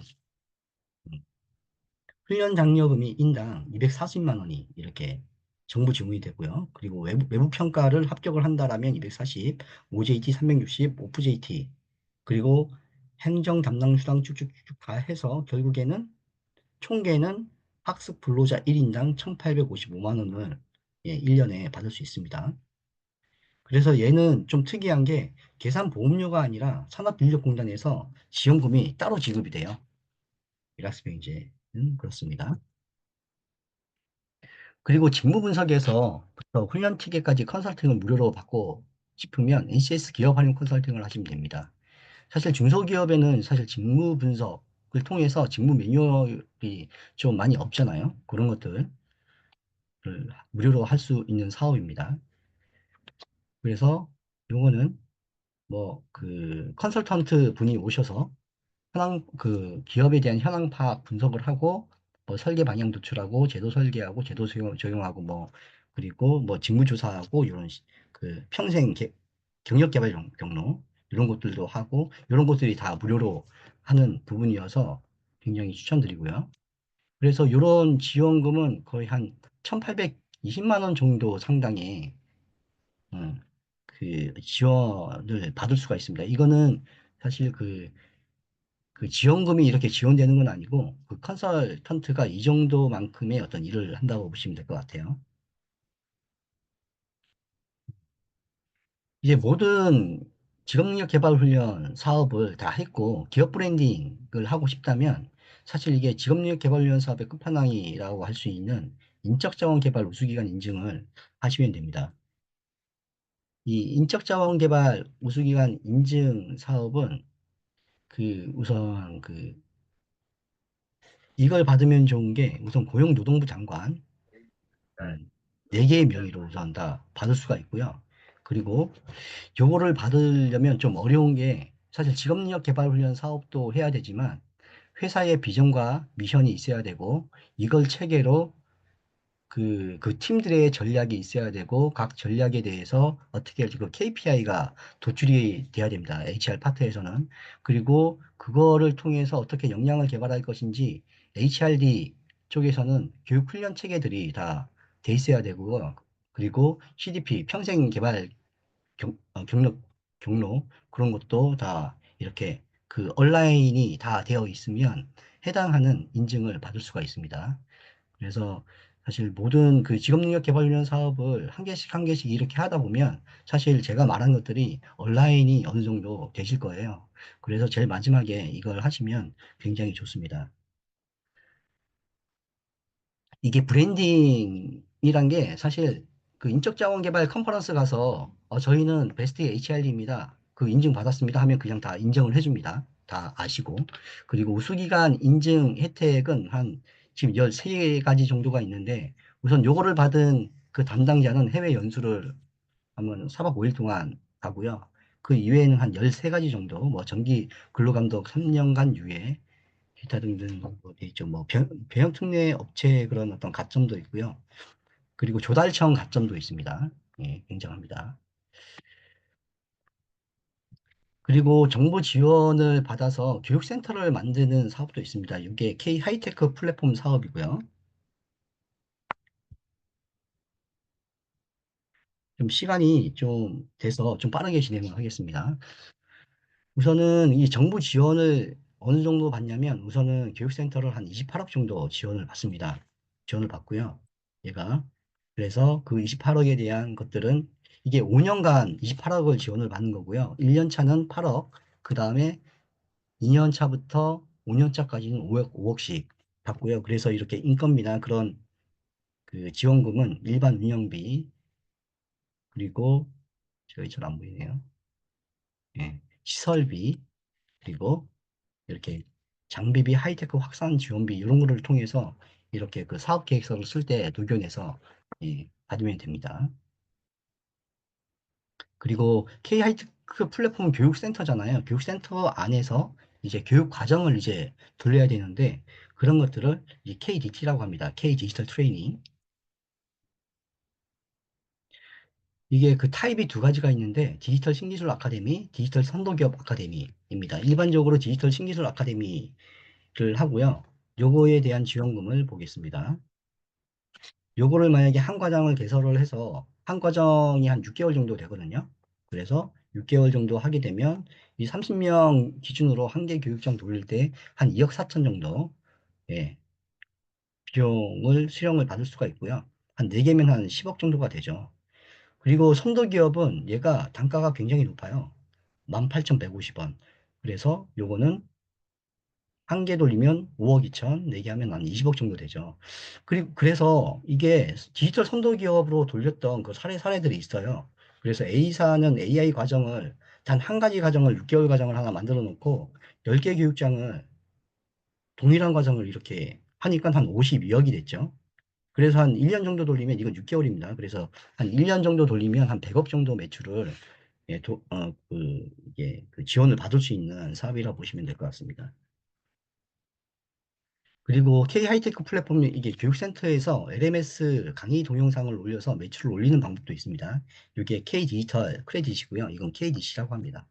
훈련 장려금이 인당 240만 원이 이렇게 정부 지원이 되고요. 그리고 외부 평가를 합격을 한다라면 240, OJT 360, OFJT, 그리고 행정 담당 수당 쭉쭉쭉 다 해서 결국에는 총계는 학습 근로자 1인당 1,855만 원을 예, 1년에 받을 수 있습니다. 그래서 얘는 좀 특이한 게 계산보험료가 아니라 산업인력공단에서 지원금이 따로 지급이 돼요. 일학습병제는 그렇습니다. 그리고 직무 분석에서부터 훈련 티켓까지 컨설팅을 무료로 받고 싶으면 NCS 기업 활용 컨설팅을 하시면 됩니다. 사실 중소기업에는 사실 직무 분석을 통해서 직무 매뉴얼이 좀 많이 없잖아요. 그런 것들을 무료로 할 수 있는 사업입니다. 그래서 요거는 뭐 그 컨설턴트 분이 오셔서 현황 그 기업에 대한 현황 파악 분석을 하고 뭐 설계 방향 도출하고 제도 설계하고 제도 적용하고 뭐 그리고 뭐 직무 조사하고 이런 그 평생 경력 개발 경로 이런 것들도 하고 이런 것들이 다 무료로 하는 부분이어서 굉장히 추천드리고요. 그래서 이런 지원금은 거의 한 1,820만 원 정도 상당의 그 지원을 받을 수가 있습니다. 이거는 사실 그 지원금이 이렇게 지원되는 건 아니고 그 컨설턴트가 이 정도만큼의 어떤 일을 한다고 보시면 될 것 같아요. 이제 모든 직업능력 개발 훈련 사업을 다 했고 기업 브랜딩을 하고 싶다면 사실 이게 직업능력 개발 훈련 사업의 끝판왕이라고 할 수 있는 인적자원 개발 우수기관 인증을 하시면 됩니다. 이 인적자원 개발 우수기관 인증 사업은 그 우선 그 이걸 받으면 좋은 게 우선 고용노동부 장관 네 개의 명의로 우선 다 받을 수가 있고요. 그리고 요거를 받으려면 좀 어려운 게 사실 직업력 개발 훈련 사업도 해야 되지만 회사의 비전과 미션이 있어야 되고 이걸 체계로 그 팀들의 전략이 있어야 되고 각 전략에 대해서 어떻게 그 KPI가 도출이 돼야 됩니다. HR 파트에서는. 그리고 그거를 통해서 어떻게 역량을 개발할 것인지 HRD 쪽에서는 교육 훈련 체계들이 다 돼 있어야 되고요. 그리고 CDP 평생 개발 경력 경로 그런 것도 다 이렇게 그 온라인이 다 되어 있으면 해당하는 인증을 받을 수가 있습니다. 그래서 사실 모든 그 직업능력 개발 훈련 사업을 한 개씩 한 개씩 이렇게 하다 보면 사실 제가 말한 것들이 온라인이 어느 정도 되실 거예요. 그래서 제일 마지막에 이걸 하시면 굉장히 좋습니다. 이게 브랜딩이란 게 사실 그 인적 자원 개발 컨퍼런스 가서 저희는 베스트 HR입니다. 그 인증 받았습니다 하면 그냥 다 인정을 해줍니다. 다 아시고. 그리고 우수기관 인증 혜택은 한 지금 13가지 정도가 있는데 우선 요거를 받은 그 담당자는 해외 연수를 한번 4박 5일 동안 가고요. 그 이외에는 한 13가지 정도, 뭐 정기 근로감독 3년간 유예, 기타 등등 뭐 돼 있죠. 뭐 병역 특례 업체 그런 어떤 가점도 있고요. 그리고 조달청 가점도 있습니다. 예, 굉장합니다. 그리고 정부 지원을 받아서 교육센터를 만드는 사업도 있습니다. 이게 K 하이테크 플랫폼 사업이고요. 좀 시간이 좀 돼서 좀 빠르게 진행을 하겠습니다. 우선은 이 정부 지원을 어느 정도 받냐면 우선은 교육센터를 한 28억 정도 지원을 받습니다. 지원을 받고요. 얘가. 그래서 그 28억에 대한 것들은 이게 5년간 28억을 지원을 받는 거고요. 1년 차는 8억, 그 다음에 2년 차부터 5년 차까지는 5억씩 받고요. 그래서 이렇게 인건비나 그런 그 지원금은 일반 운영비, 그리고 저희 잘 안 보이네요. 예, 시설비, 그리고 이렇게 장비비, 하이테크 확산 지원비 이런 거를 통해서 이렇게 그 사업 계획서를 쓸 때 녹여내서 받으면 됩니다. 그리고 K 하이테크 플랫폼 교육센터잖아요. 교육센터 안에서 이제 교육 과정을 이제 돌려야 되는데 그런 것들을 이 KDT라고 합니다. K 디지털 트레이닝. 이게 그 타입이 두 가지가 있는데 디지털 신기술 아카데미, 디지털 선도기업 아카데미입니다. 일반적으로 디지털 신기술 아카데미를 하고요. 요거에 대한 지원금을 보겠습니다. 요거를 만약에 한 과정을 개설을 해서 한 과정이 한 6개월 정도 되거든요. 그래서 6개월 정도 하게 되면 이 30명 기준으로 한 개 교육장 돌릴 때 한 2억 4천 정도 예, 비용을 수령을 받을 수가 있고요. 한 4개면 한 10억 정도가 되죠. 그리고 선도기업은 얘가 단가가 굉장히 높아요. 18,150원. 그래서 요거는 한 개 돌리면 5억 2천, 4개 하면 한 20억 정도 되죠. 그리고 그래서 이게 디지털 선도 기업으로 돌렸던 그 사례들이 있어요. 그래서 A사는 AI 과정을 단 한 가지 과정을 6개월 과정을 하나 만들어 놓고 10개 교육장을 동일한 과정을 이렇게 하니까 한 52억이 됐죠. 그래서 한 1년 정도 돌리면 이건 6개월입니다. 그래서 한 1년 정도 돌리면 한 100억 정도 매출을 이게 그 지원을 받을 수 있는 사업이라고 보시면 될 것 같습니다. 그리고 K 하이테크 플랫폼 이게 교육센터에서 LMS 강의 동영상을 올려서 매출을 올리는 방법도 있습니다. 이게 K 디지털 크레딧이고요. 이건 KDC라고 합니다.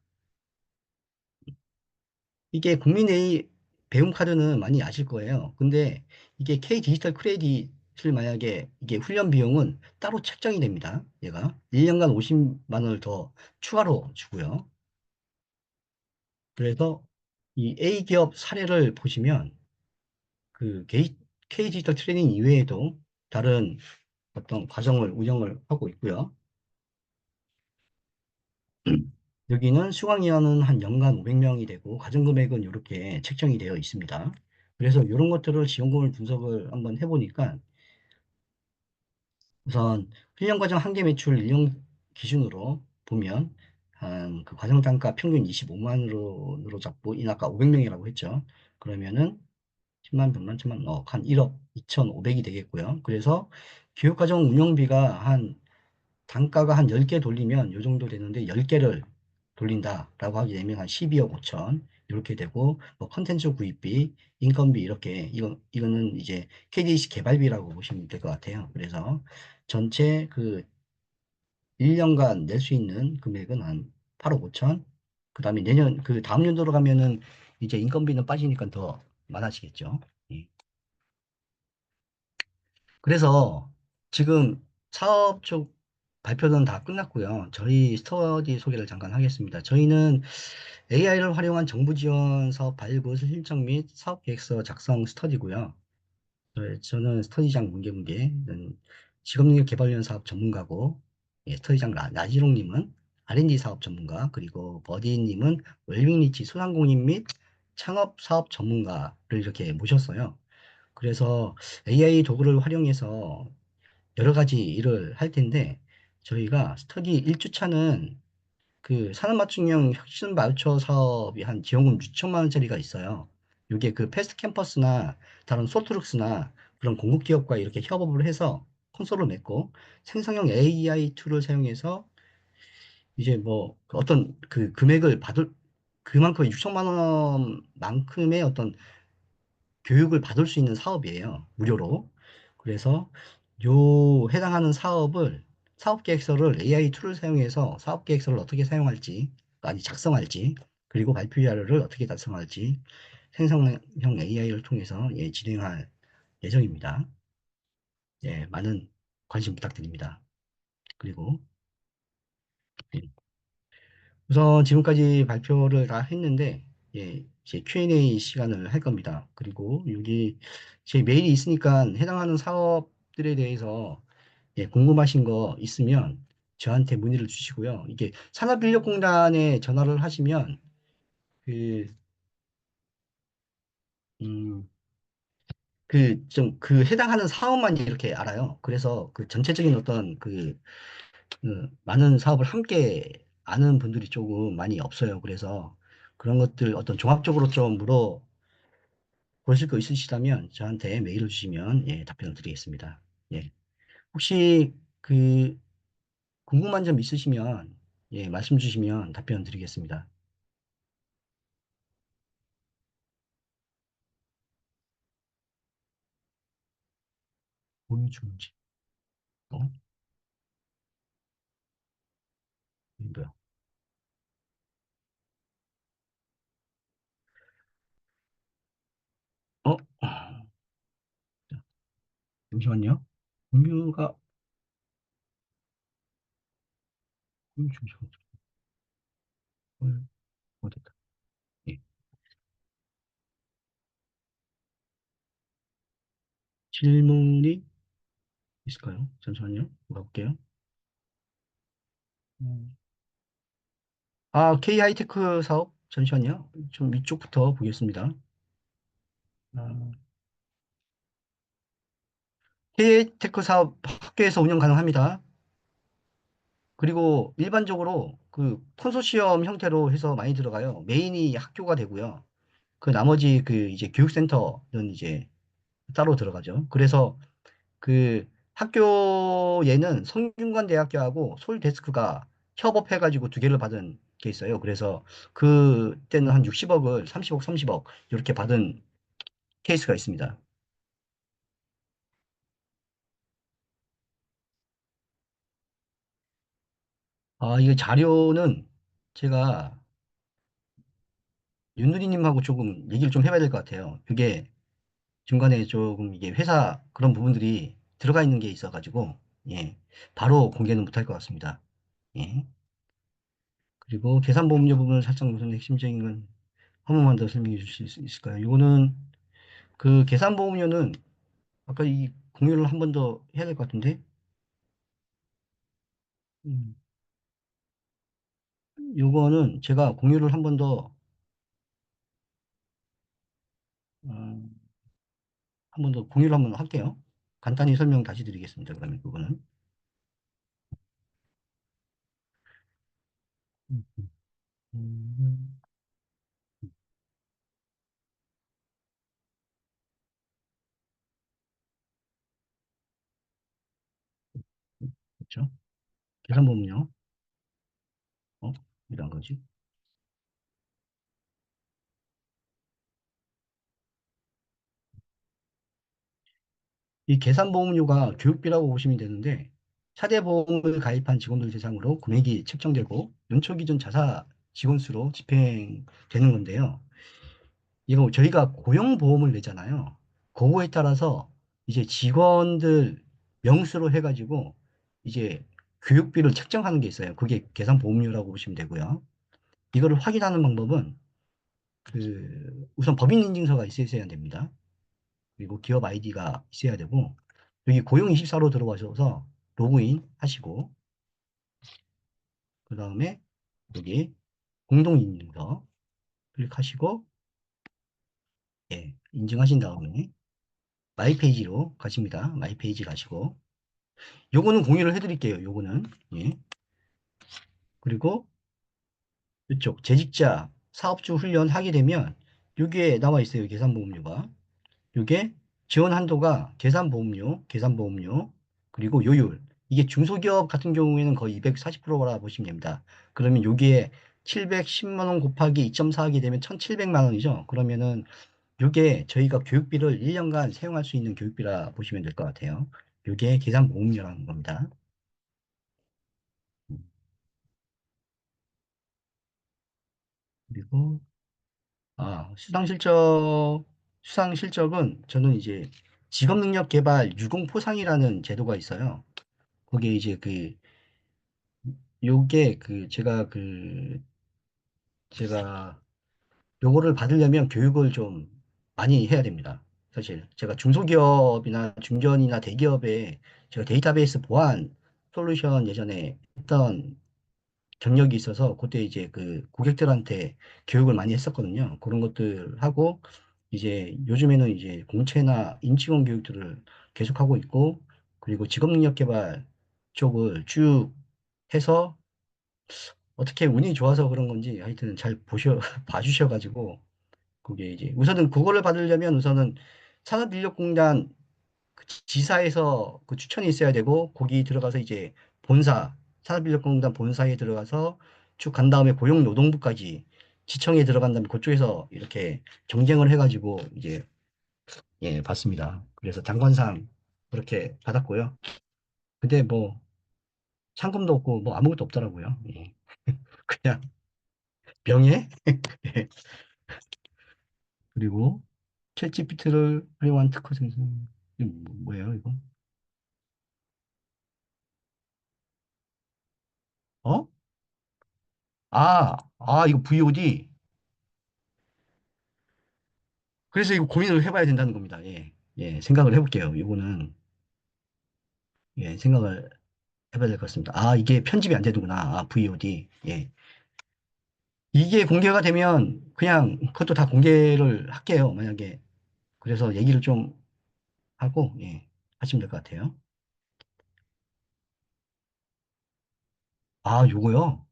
이게 국민의 배움 카드는 많이 아실 거예요. 근데 이게 K 디지털 크레딧을 만약에 이게 훈련 비용은 따로 책정이 됩니다. 얘가 1년간 50만 원을 더 추가로 주고요. 그래서 이 A 기업 사례를 보시면 그 K 디지털 트레이닝 이외에도 다른 어떤 과정을 운영을 하고 있고요. 여기는 수강인원은 한 연간 500명이 되고 가정금액은 이렇게 책정이 되어 있습니다. 그래서 이런 것들을 지원금을 분석을 한번 해보니까 우선 훈련과정 한 개 매출 1년 기준으로 보면 한 그 과정 단가 평균 25만 원으로 잡고 이 아까 500명이라고 했죠. 그러면은 10만, 100만, 1000만, 한 1억 2,500이 되겠고요. 그래서 교육과정 운영비가 한 단가가 한 10개 돌리면 요 정도 되는데 10개를 돌린다라고 하게 되면 한 12억 5천 이렇게 되고 뭐 컨텐츠 구입비, 인건비 이렇게 이거는 이제 KDC 개발비라고 보시면 될 것 같아요. 그래서 전체 그 1년간 낼 수 있는 금액은 한 8억 5천. 그다음에 내년 그 다음 연도로 가면은 이제 인건비는 빠지니까 더 많아지겠죠. 예. 그래서 지금 사업 쪽 발표는 다 끝났고요. 저희 스터디 소개를 잠깐 하겠습니다. 저희는 AI를 활용한 정부 지원 사업 발굴 실정 및 사업 계획서 작성 스터디고요. 저는 스터디장 문계문계는 직업능력 개발위원 사업 전문가고, 예, 스터디장 나지롱님은 R&D 사업 전문가, 그리고 버디님은 웰빙 리치 소상공인 및 창업 사업 전문가를 이렇게 모셨어요. 그래서 AI 도구를 활용해서 여러 가지 일을 할 텐데 저희가 스터디 1주차는 그 산업맞춤형 혁신 바우처 사업이 한 지원금 6천만 원짜리가 있어요. 이게 그 패스트 캠퍼스나 다른 소트룩스나 그런 공급 기업과 이렇게 협업을 해서 콘솔을 맺고 생성형 AI 툴을 사용해서 이제 뭐 어떤 그 금액을 받을 그만큼의 6천만 원만큼의 어떤 교육을 받을 수 있는 사업이에요. 무료로. 그래서 요 해당하는 사업을 사업 계획서를 AI 툴을 사용해서 사업 계획서를 어떻게 사용할지, 아니 작성할지, 그리고 발표 자료를 어떻게 작성할지 생성형 AI를 통해서 예, 진행할 예정입니다. 예, 많은 관심 부탁드립니다. 그리고 예, 우선 지금까지 발표를 다 했는데, 예, 이제 Q&A 시간을 할 겁니다. 그리고 여기 제 메일이 있으니까 해당하는 사업들에 대해서 예, 궁금하신 거 있으면 저한테 문의를 주시고요. 이게 산업인력공단에 전화를 하시면 그, 음, 그 해당하는 사업만 이렇게 알아요. 그래서 그 전체적인 어떤 많은 사업을 함께 아는 분들이 조금 많이 없어요. 그래서 그런 것들 어떤 종합적으로 좀 물어보실 거 있으시다면 저한테 메일을 주시면 예, 답변을 드리겠습니다. 예. 혹시 그 궁금한 점 있으시면 예, 말씀 주시면 답변 드리겠습니다. 공유 중지. 어? 이게 뭐야? 어? 잠시만요. 공유가 공유 중지. 됐다. 예. 질문이 있을까요? 잠시만요. 가볼게요. 음. 아, K 하이테크 사업? 잠시만요. 좀 이쪽부터 보겠습니다. 아, K 하이테크 사업 학교에서 운영 가능합니다. 그리고 일반적으로 그 컨소시엄 형태로 해서 많이 들어가요. 메인이 학교가 되고요. 그 나머지 그 이제 교육센터는 이제 따로 들어가죠. 그래서 그 학교에는 성균관대학교하고 서울데스크가 협업해가지고 두 개를 받은 게 있어요. 그래서 그때는 한 60억을 30억, 30억 이렇게 받은 케이스가 있습니다. 아, 이 자료는 제가 윤누리님하고 조금 얘기를 좀 해봐야 될 것 같아요. 그게 중간에 조금 이게 회사 그런 부분들이 들어가 있는 게 있어가지고, 예, 바로 공개는 못할 것 같습니다. 예. 그리고 계산보험료 부분을 살짝 무슨 핵심적인 건 한 번만 더 설명해 주실 수 있을까요? 이거는 그 계산보험료는 아까 이 공유를 한 번 더 해야 될 것 같은데, 음, 요거는 제가 공유를 한 번 더, 한 번 더 공유를 한 번 할게요. 간단히 설명 다시 드리겠습니다. 그러면 그거는. 음, 음, 그렇죠? 계산보험료, 어? 이런 거지. 이 계산보험료가 교육비라고 보시면 되는데, 차대보험을 가입한 직원들 대상으로 금액이 책정되고, 연초기준 자사 직원 수로 집행되는 건데요. 이거 저희가 고용보험을 내잖아요. 그거에 따라서 이제 직원들 명수로 해가지고 이제 교육비를 책정하는 게 있어요. 그게 계산보험료라고 보시면 되고요. 이거를 확인하는 방법은 우선 법인인증서가 있어야 됩니다. 그리고 기업 아이디가 있어야 되고 여기 고용24로 들어가셔서 로그인 하시고 그 다음에 여기 공동인증서 클릭하시고 예, 인증하신 다음에 마이 페이지로 가십니다. 마이 페이지 가시고 요거는 공유를 해드릴게요. 요거는 예. 그리고 이쪽 재직자 사업주 훈련 하게 되면 여기에 나와 있어요. 계산보험료가 요게 지원 한도가 계산보험료 그리고 요율 이게 중소기업 같은 경우에는 거의 240%라 보시면 됩니다. 그러면 여기에 710만 원 곱하기 2.4하게 되면 1,700만 원이죠. 그러면은 요게 저희가 교육비를 1년간 사용할 수 있는 교육비라 보시면 될 것 같아요. 요게 계산 보험료라는 겁니다. 그리고 수상 실적은 저는 이제 직업 능력 개발 유공포상이라는 제도가 있어요. 거기에 이제 요게 제가 요거를 받으려면 교육을 좀 많이 해야 됩니다. 사실 제가 중소기업이나 중견이나 대기업에 제가 데이터베이스 보안 솔루션 예전에 했던 경력이 있어서 그때 이제 그 고객들한테 교육을 많이 했었거든요. 그런 것들 하고 이제 요즘에는 이제 공채나 인직원 교육들을 계속하고 있고 그리고 직업능력 개발 쪽을 쭉 해서 어떻게 운이 좋아서 그런 건지 하여튼 잘 봐주셔가지고 그게 이제 우선은 그거를 받으려면 우선은 산업인력공단 그 지사에서 그 추천이 있어야 되고 거기 들어가서 이제 본사 산업인력공단 본사에 들어가서 쭉 간 다음에 고용노동부까지 지청에 들어간 다음에 그쪽에서 이렇게 경쟁을 해가지고 이제 예 받습니다. 그래서 장관상 그렇게 받았고요. 근데 뭐 상금도 없고 뭐 아무것도 없더라고요. 예. 그냥 병에 예. 그리고 챗GPT를 활용한 특허 생성 이거 뭐예요 이거? 어? 이거 VOD. 그래서 이거 고민을 해봐야 된다는 겁니다. 예, 예, 생각을 해볼게요. 이거는, 예, 생각을 해봐야 될 것 같습니다. 이게 편집이 안 되는구나. VOD. 예. 이게 공개가 되면 그냥 그것도 다 공개를 할게요. 만약에. 그래서 얘기를 좀 하고, 예, 하시면 될 것 같아요. 요거요?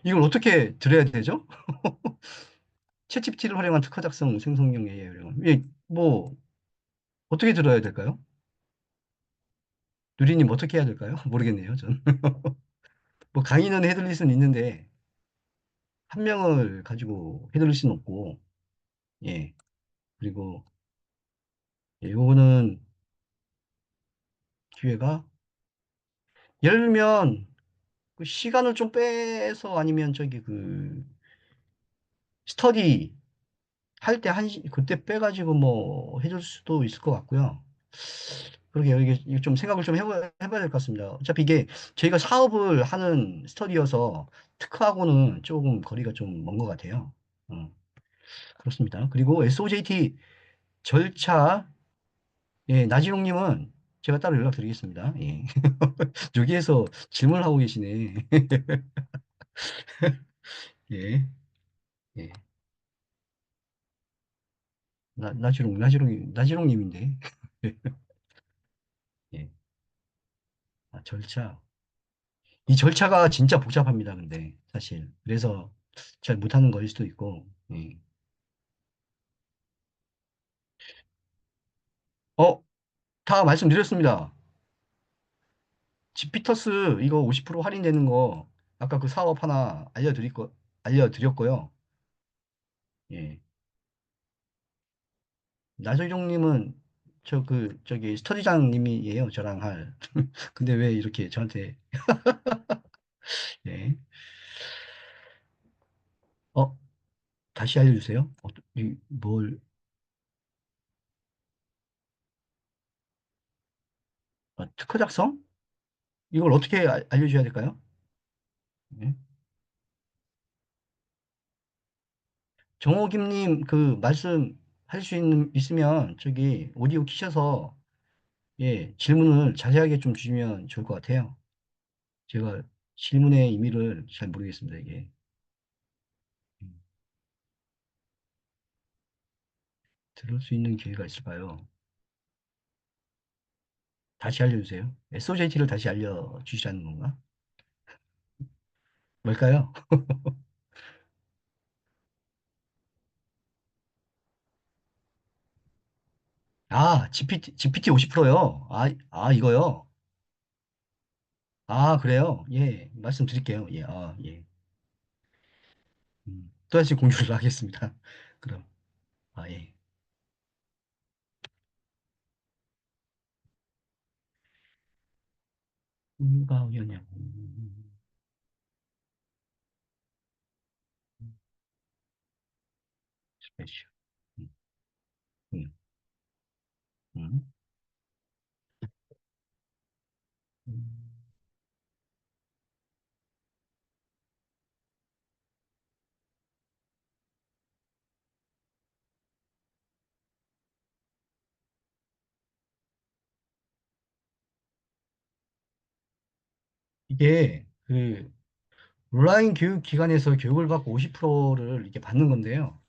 이걸 어떻게 들어야 되죠? 챗GPT를 활용한 특허 작성 생성용 AI 활용. 예, 뭐, 어떻게 들어야 될까요? 누리님 어떻게 해야 될까요? 모르겠네요, 전. 뭐 강의는 해드릴 수는 있는데, 한 명을 가지고 해드릴 수는 없고, 예. 그리고, 예, 요거는 기회가, 예를 들면, 그 시간을 좀 빼서 아니면 스터디 할 때 그때 빼가지고 뭐 해줄 수도 있을 것 같고요. 그러게, 이게 좀 생각을 좀 해봐야 될 것 같습니다. 어차피 이게 저희가 사업을 하는 스터디여서 특허하고는 조금 거리가 좀 먼 것 같아요. 어, 그렇습니다. 그리고 SOJT 절차, 예, 나지롱님은 제가 따로 연락드리겠습니다. 예. 여기에서 질문을 하고 계시네. 예, 예. 나지롱님인데. 예. 절차. 이 절차가 진짜 복잡합니다, 근데, 사실. 그래서 잘 못하는 거일 수도 있고, 예. 어, 다 말씀드렸습니다. 지피터스 이거 50% 할인되는 거, 아까 그 사업 하나 알려드렸고요. 예. 나조정님은 저기 스터디장님이에요, 저랑 할. 근데 왜 이렇게 저한테, 예. 어, 다시 알려주세요. 특허 작성? 이걸 어떻게 알려줘야 될까요? 예. 정호김님 그 말씀 할 수 있으면 저기 오디오 키셔서 예, 질문을 자세하게 좀 주시면 좋을 것 같아요. 제가 질문의 의미를 잘 모르겠습니다, 이게. 음, 들을 수 있는 기회가 있을까요? 다시 알려주세요. SOJT를 다시 알려주시라는 건가? 뭘까요? GPT 50%요? 이거요? 그래요? 예, 말씀드릴게요. 예, 예. 또다시 공유를 하겠습니다. 그럼, 예. 누가 오냐고. 스페셜. 음, 음, 음, 음. 이게, 온라인 교육 기관에서 교육을 받고 50%를 이렇게 받는 건데요.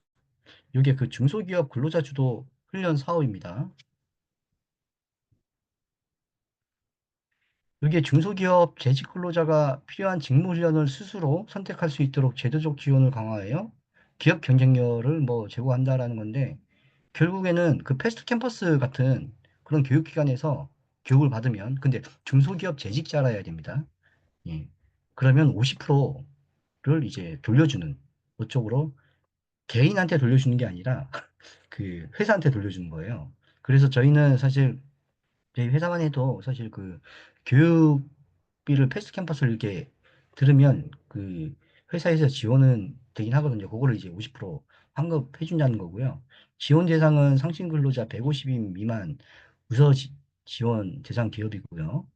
이게 그 중소기업 근로자 주도 훈련 사업입니다. 이게 중소기업 재직 근로자가 필요한 직무 훈련을 스스로 선택할 수 있도록 제도적 지원을 강화하여 기업 경쟁력을 뭐 제고한다라는 건데, 결국에는 그 패스트 캠퍼스 같은 그런 교육기관에서 교육을 받으면, 근데 중소기업 재직자라야 됩니다. 예. 그러면 50%를 이제 돌려주는, 그쪽으로 개인한테 돌려주는 게 아니라 그 회사한테 돌려주는 거예요. 그래서 저희는 사실 저희 회사만 해도 사실 그 교육비를 패스트 캠퍼스를 이렇게 들으면 그 회사에서 지원은 되긴 하거든요. 그거를 이제 50% 환급해 준다는 거고요. 지원 대상은 상신 근로자 150인 미만 부서 지원 대상 기업이고요.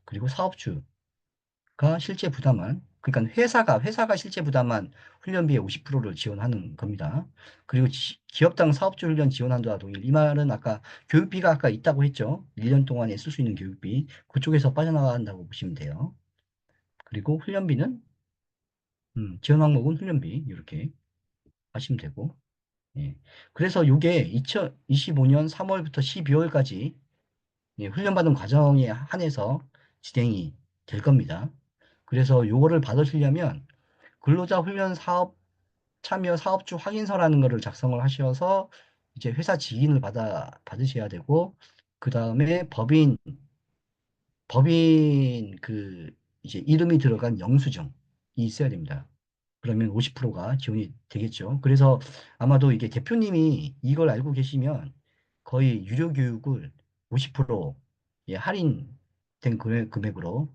그리고 사업주 가 실제 부담한, 그러니까 회사가 실제 부담한 훈련비의 50%를 지원하는 겁니다. 그리고 기업당 사업주 훈련 지원한도와 동일. 이 말은 아까 교육비가 아까 있다고 했죠. 1년 동안에 쓸 수 있는 교육비. 그쪽에서 빠져나간다고 보시면 돼요. 그리고 훈련비는, 지원 항목은 훈련비. 이렇게 하시면 되고. 예. 그래서 요게 2025년 3월부터 12월까지 훈련받은 과정에 한해서 진행이 될 겁니다. 그래서 요거를 받으시려면 근로자 훈련 사업 참여 사업주 확인서라는 거를 작성을 하셔서 이제 회사 지인을 받으셔야 되고, 그 다음에 법인 이제 이름이 들어간 영수증이 있어야 됩니다. 그러면 50%가 지원이 되겠죠. 그래서 아마도 이게 대표님이 이걸 알고 계시면 거의 유료 교육을 50% 예, 할인된 금액으로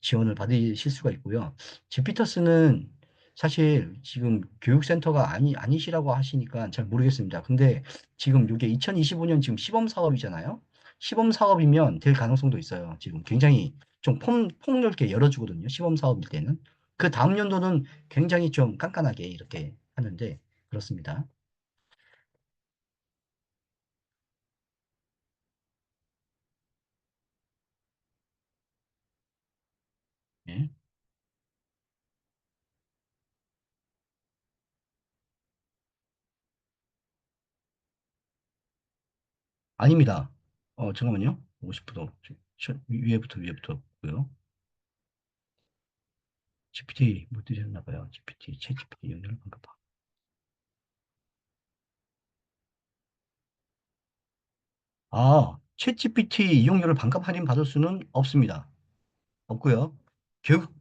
지원을 받으실 수가 있고요. 지피터스는 사실 지금 교육센터가 아니시라고 하시니까 잘 모르겠습니다. 근데 지금 이게 2025년 지금 시범 사업이잖아요. 시범 사업이면 될 가능성도 있어요. 지금 굉장히 좀 폭넓게 열어주거든요. 시범 사업일 때는. 그 다음 연도는 굉장히 좀 깐깐하게 이렇게 하는데, 그렇습니다. 예. 아닙니다. 잠깐만요. 50%. 위에부터 고요. GPT 못 드셨나 봐요. 챗 GPT 연결을 방금 봐. 챗 GPT 이용료를 반값 할인 받을 수는 없습니다. 없고요. 교육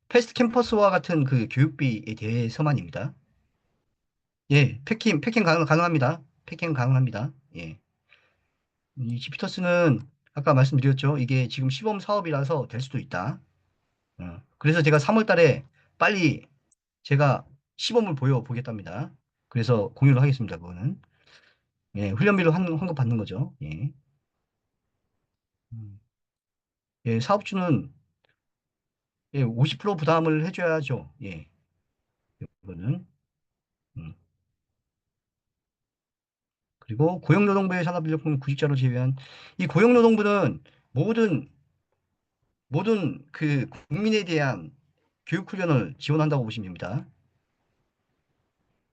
패스트 캠퍼스와 같은 그 교육비에 대해서만입니다. 예, 패킹 가능합니다. 패킹 가능합니다. 예. 이 지피터스는 아까 말씀드렸죠. 이게 지금 시범 사업이라서 될 수도 있다. 그래서 제가 3월 달에 빨리 제가 시범을 보여보겠답니다. 그래서 공유를 하겠습니다. 그거는. 예, 훈련비로 환급 받는 거죠. 예. 음. 예, 사업주는 50% 부담을 해줘야죠. 예, 이거는. 음. 그리고 고용노동부의 산업인력품 구직자로 제외한 이 고용노동부는 모든 그 국민에 대한 교육 훈련을 지원한다고 보시면 됩니다.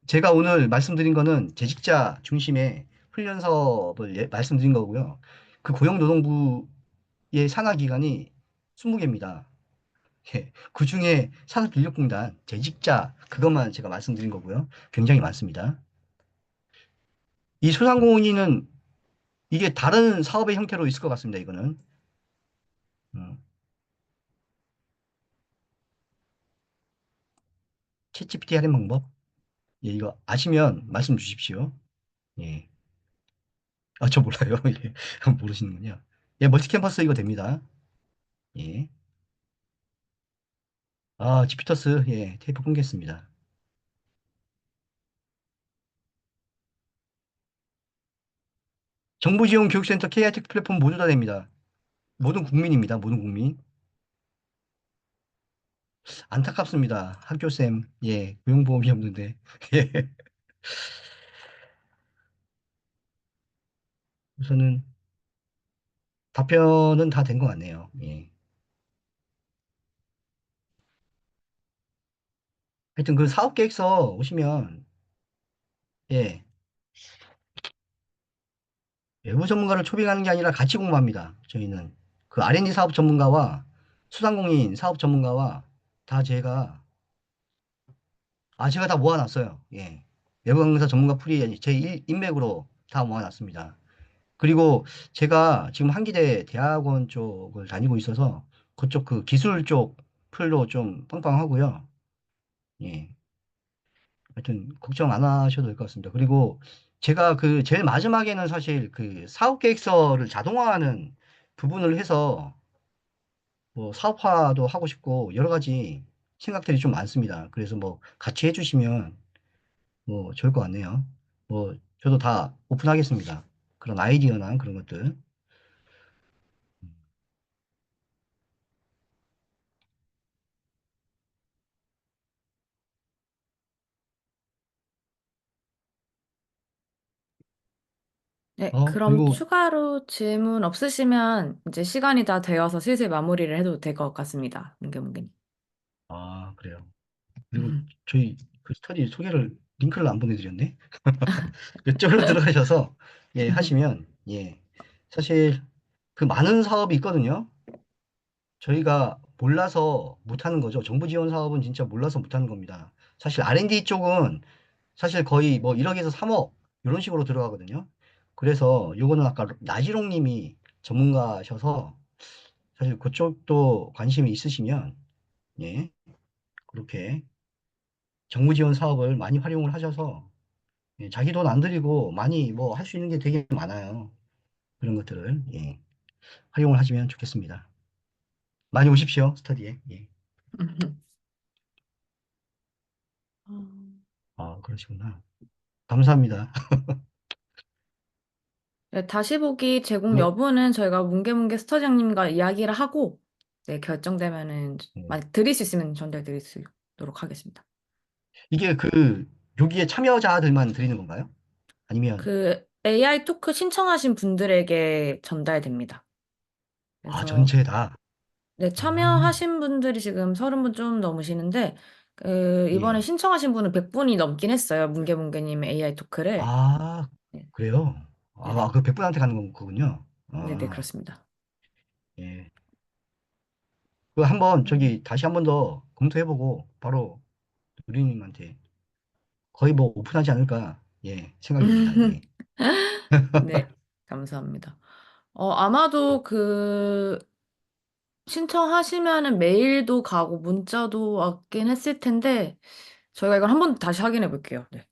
제가 오늘 말씀드린 거는 재직자 중심의 훈련 사업을 말씀드린 거고요. 그 고용노동부의 산하 기관이 20개입니다. 예, 그 중에 산업인력공단 재직자 그것만 제가 말씀드린 거고요. 굉장히 많습니다. 이 소상공인은 이게 다른 사업의 형태로 있을 것 같습니다, 이거는. 음. 챗GPT 할인 방법? 예, 이거 아시면 말씀 주십시오. 예. 아, 저 몰라요. 예. 모르시는군요. 예, 멀티 캠퍼스 이거 됩니다. 예. 아, 지피터스, 예, 테이프 끊겠습니다. 정부 지원 교육센터 KI텍 플랫폼 모두 다 됩니다. 모든 국민입니다. 모든 국민. 안타깝습니다. 학교쌤, 예, 고용보험이 없는데. 예. 우선은 답변은 다 된 것 같네요. 예. 하여튼 그 사업 계획서 오시면, 예, 외부 전문가를 초빙하는 게 아니라 같이 공부합니다. 저희는 그 R&D 사업 전문가와 수상공인 사업 전문가와 다 제가 다 모아놨어요. 예. 외부 강사 전문가 풀이 제 인맥으로 다 모아놨습니다. 그리고 제가 지금 한기대 대학원 쪽을 다니고 있어서 그쪽 그 기술 쪽 풀로 좀 빵빵하고요. 예. 하여튼 걱정 안 하셔도 될 것 같습니다. 그리고 제가 그 제일 마지막에는 사실 그 사업 계획서를 자동화하는 부분을 해서 뭐 사업화도 하고 싶고 여러 가지 생각들이 좀 많습니다. 그래서 뭐 같이 해주시면 뭐 좋을 것 같네요. 뭐 저도 다 오픈하겠습니다. 그런 아이디어나 그런 것들. 네, 그럼 그리고 추가로 질문 없으시면 이제 시간이 다 되어서 슬슬 마무리를 해도 될 것 같습니다. 문경님. 그래요. 그리고 저희 그 스터디 링크를 안 보내드렸네. 이쪽으로 들어가셔서 예 하시면 예 사실 그 많은 사업이 있거든요. 저희가 몰라서 못하는 거죠. 정부 지원 사업은 진짜 몰라서 못하는 겁니다. 사실 R&D 쪽은 사실 거의 뭐 1억에서 3억 이런 식으로 들어가거든요. 그래서 요거는 아까 나지롱 님이 전문가셔서 사실 그쪽도 관심이 있으시면 예 그렇게 정부 지원 사업을 많이 활용을 하셔서 예, 자기 돈 안 들이고 많이 뭐 할 수 있는 게 되게 많아요. 그런 것들을 예, 활용을 하시면 좋겠습니다. 많이 오십시오, 스터디에. 예. 그러시구나. 감사합니다. 네, 다시 보기 제공 그, 여부는 저희가 뭉게뭉게 스터디장님과 이야기를 하고, 네, 결정되면은, 예. 만약 드릴 수 있으면 전달 드리도록 하겠습니다. 이게 여기에 참여자들만 드리는 건가요? 아니면, 그 AI 토크 신청하신 분들에게 전달됩니다. 그래서, 전체 다. 네, 아, 참여하신 분들이 지금 30분 좀 넘으시는데, 이번에 예. 신청하신 분은 100분이 넘긴 했어요. 뭉게뭉게님 AI 토크를. 아, 네, 그래요? 네네. 그 100분한테 가는 거군요. 네네, 그렇습니다. 예. 그 한번 음. 다시 한번 더 검토해보고 바로 누리님한테 거의 뭐 오픈하지 않을까, 예, 생각이 듭니다. 예. 네, 감사합니다. 아마도 신청하시면은 메일도 가고 문자도 왔긴 했을 텐데, 저희가 이걸 한 번 다시 확인해 볼게요. 네.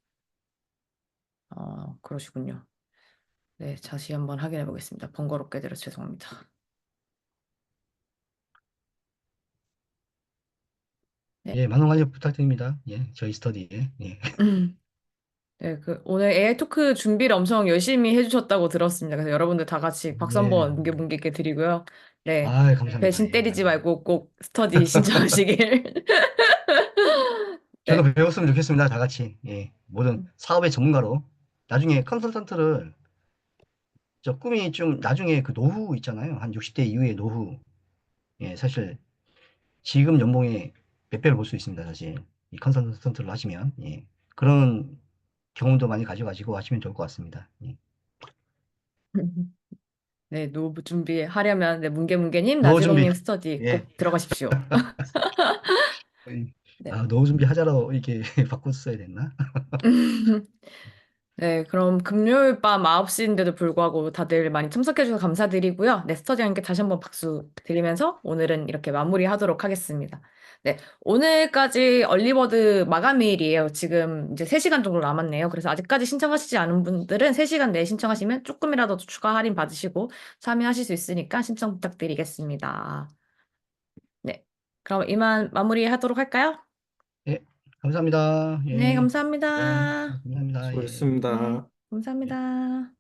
그러시군요. 네, 다시 한번 확인해 보겠습니다. 번거롭게 드려 죄송합니다. 네. 예, 많은 관심 부탁드립니다. 예, 저희 스터디에. 예. 네, 오늘 AI 토크 준비를 엄청 열심히 해주셨다고 들었습니다. 그래서 여러분들 다 같이 박수 예. 한번 뭉게뭉게게 드리고요. 네, 감사합니다. 배신 예, 때리지 아주. 말고 꼭 스터디 신청하시길. 저도 네. 배웠으면 좋겠습니다. 다 같이. 예. 모든 사업의 전문가로. 나중에 컨설턴트를, 저 꿈이 좀, 나중에 그 노후 있잖아요. 한 60대 이후의 노후. 예, 사실, 지금 연봉의 몇 배를 볼 수 있습니다. 사실. 이 컨설턴트를 하시면. 예. 그런 경험도 많이 가져가시고 하시면 좋을 것 같습니다. 예. 네, 노후 준비하려면 네, 뭉게뭉게님, 노후 준비. 나지롱님 스터디 예. 꼭 들어가십시오. 네. 노후 준비 하자로 이렇게 바꿨어야 됐나? 네, 그럼 금요일 밤 9시인데도 불구하고 다들 많이 참석해주셔서 감사드리고요. 네, 스터디님께 다시 한번 박수 드리면서 오늘은 이렇게 마무리하도록 하겠습니다. 네, 오늘까지 얼리버드 마감일이에요. 지금 이제 3시간 정도 남았네요. 그래서 아직까지 신청하시지 않은 분들은 3시간 내에 신청하시면 조금이라도 추가 할인 받으시고 참여하실 수 있으니까 신청 부탁드리겠습니다. 네, 그럼 이만 마무리하도록 할까요? 예, 감사합니다. 네, 예, 예, 감사합니다. 감사합니다. 예. 네, 수고했습니다. 예. 감사합니다.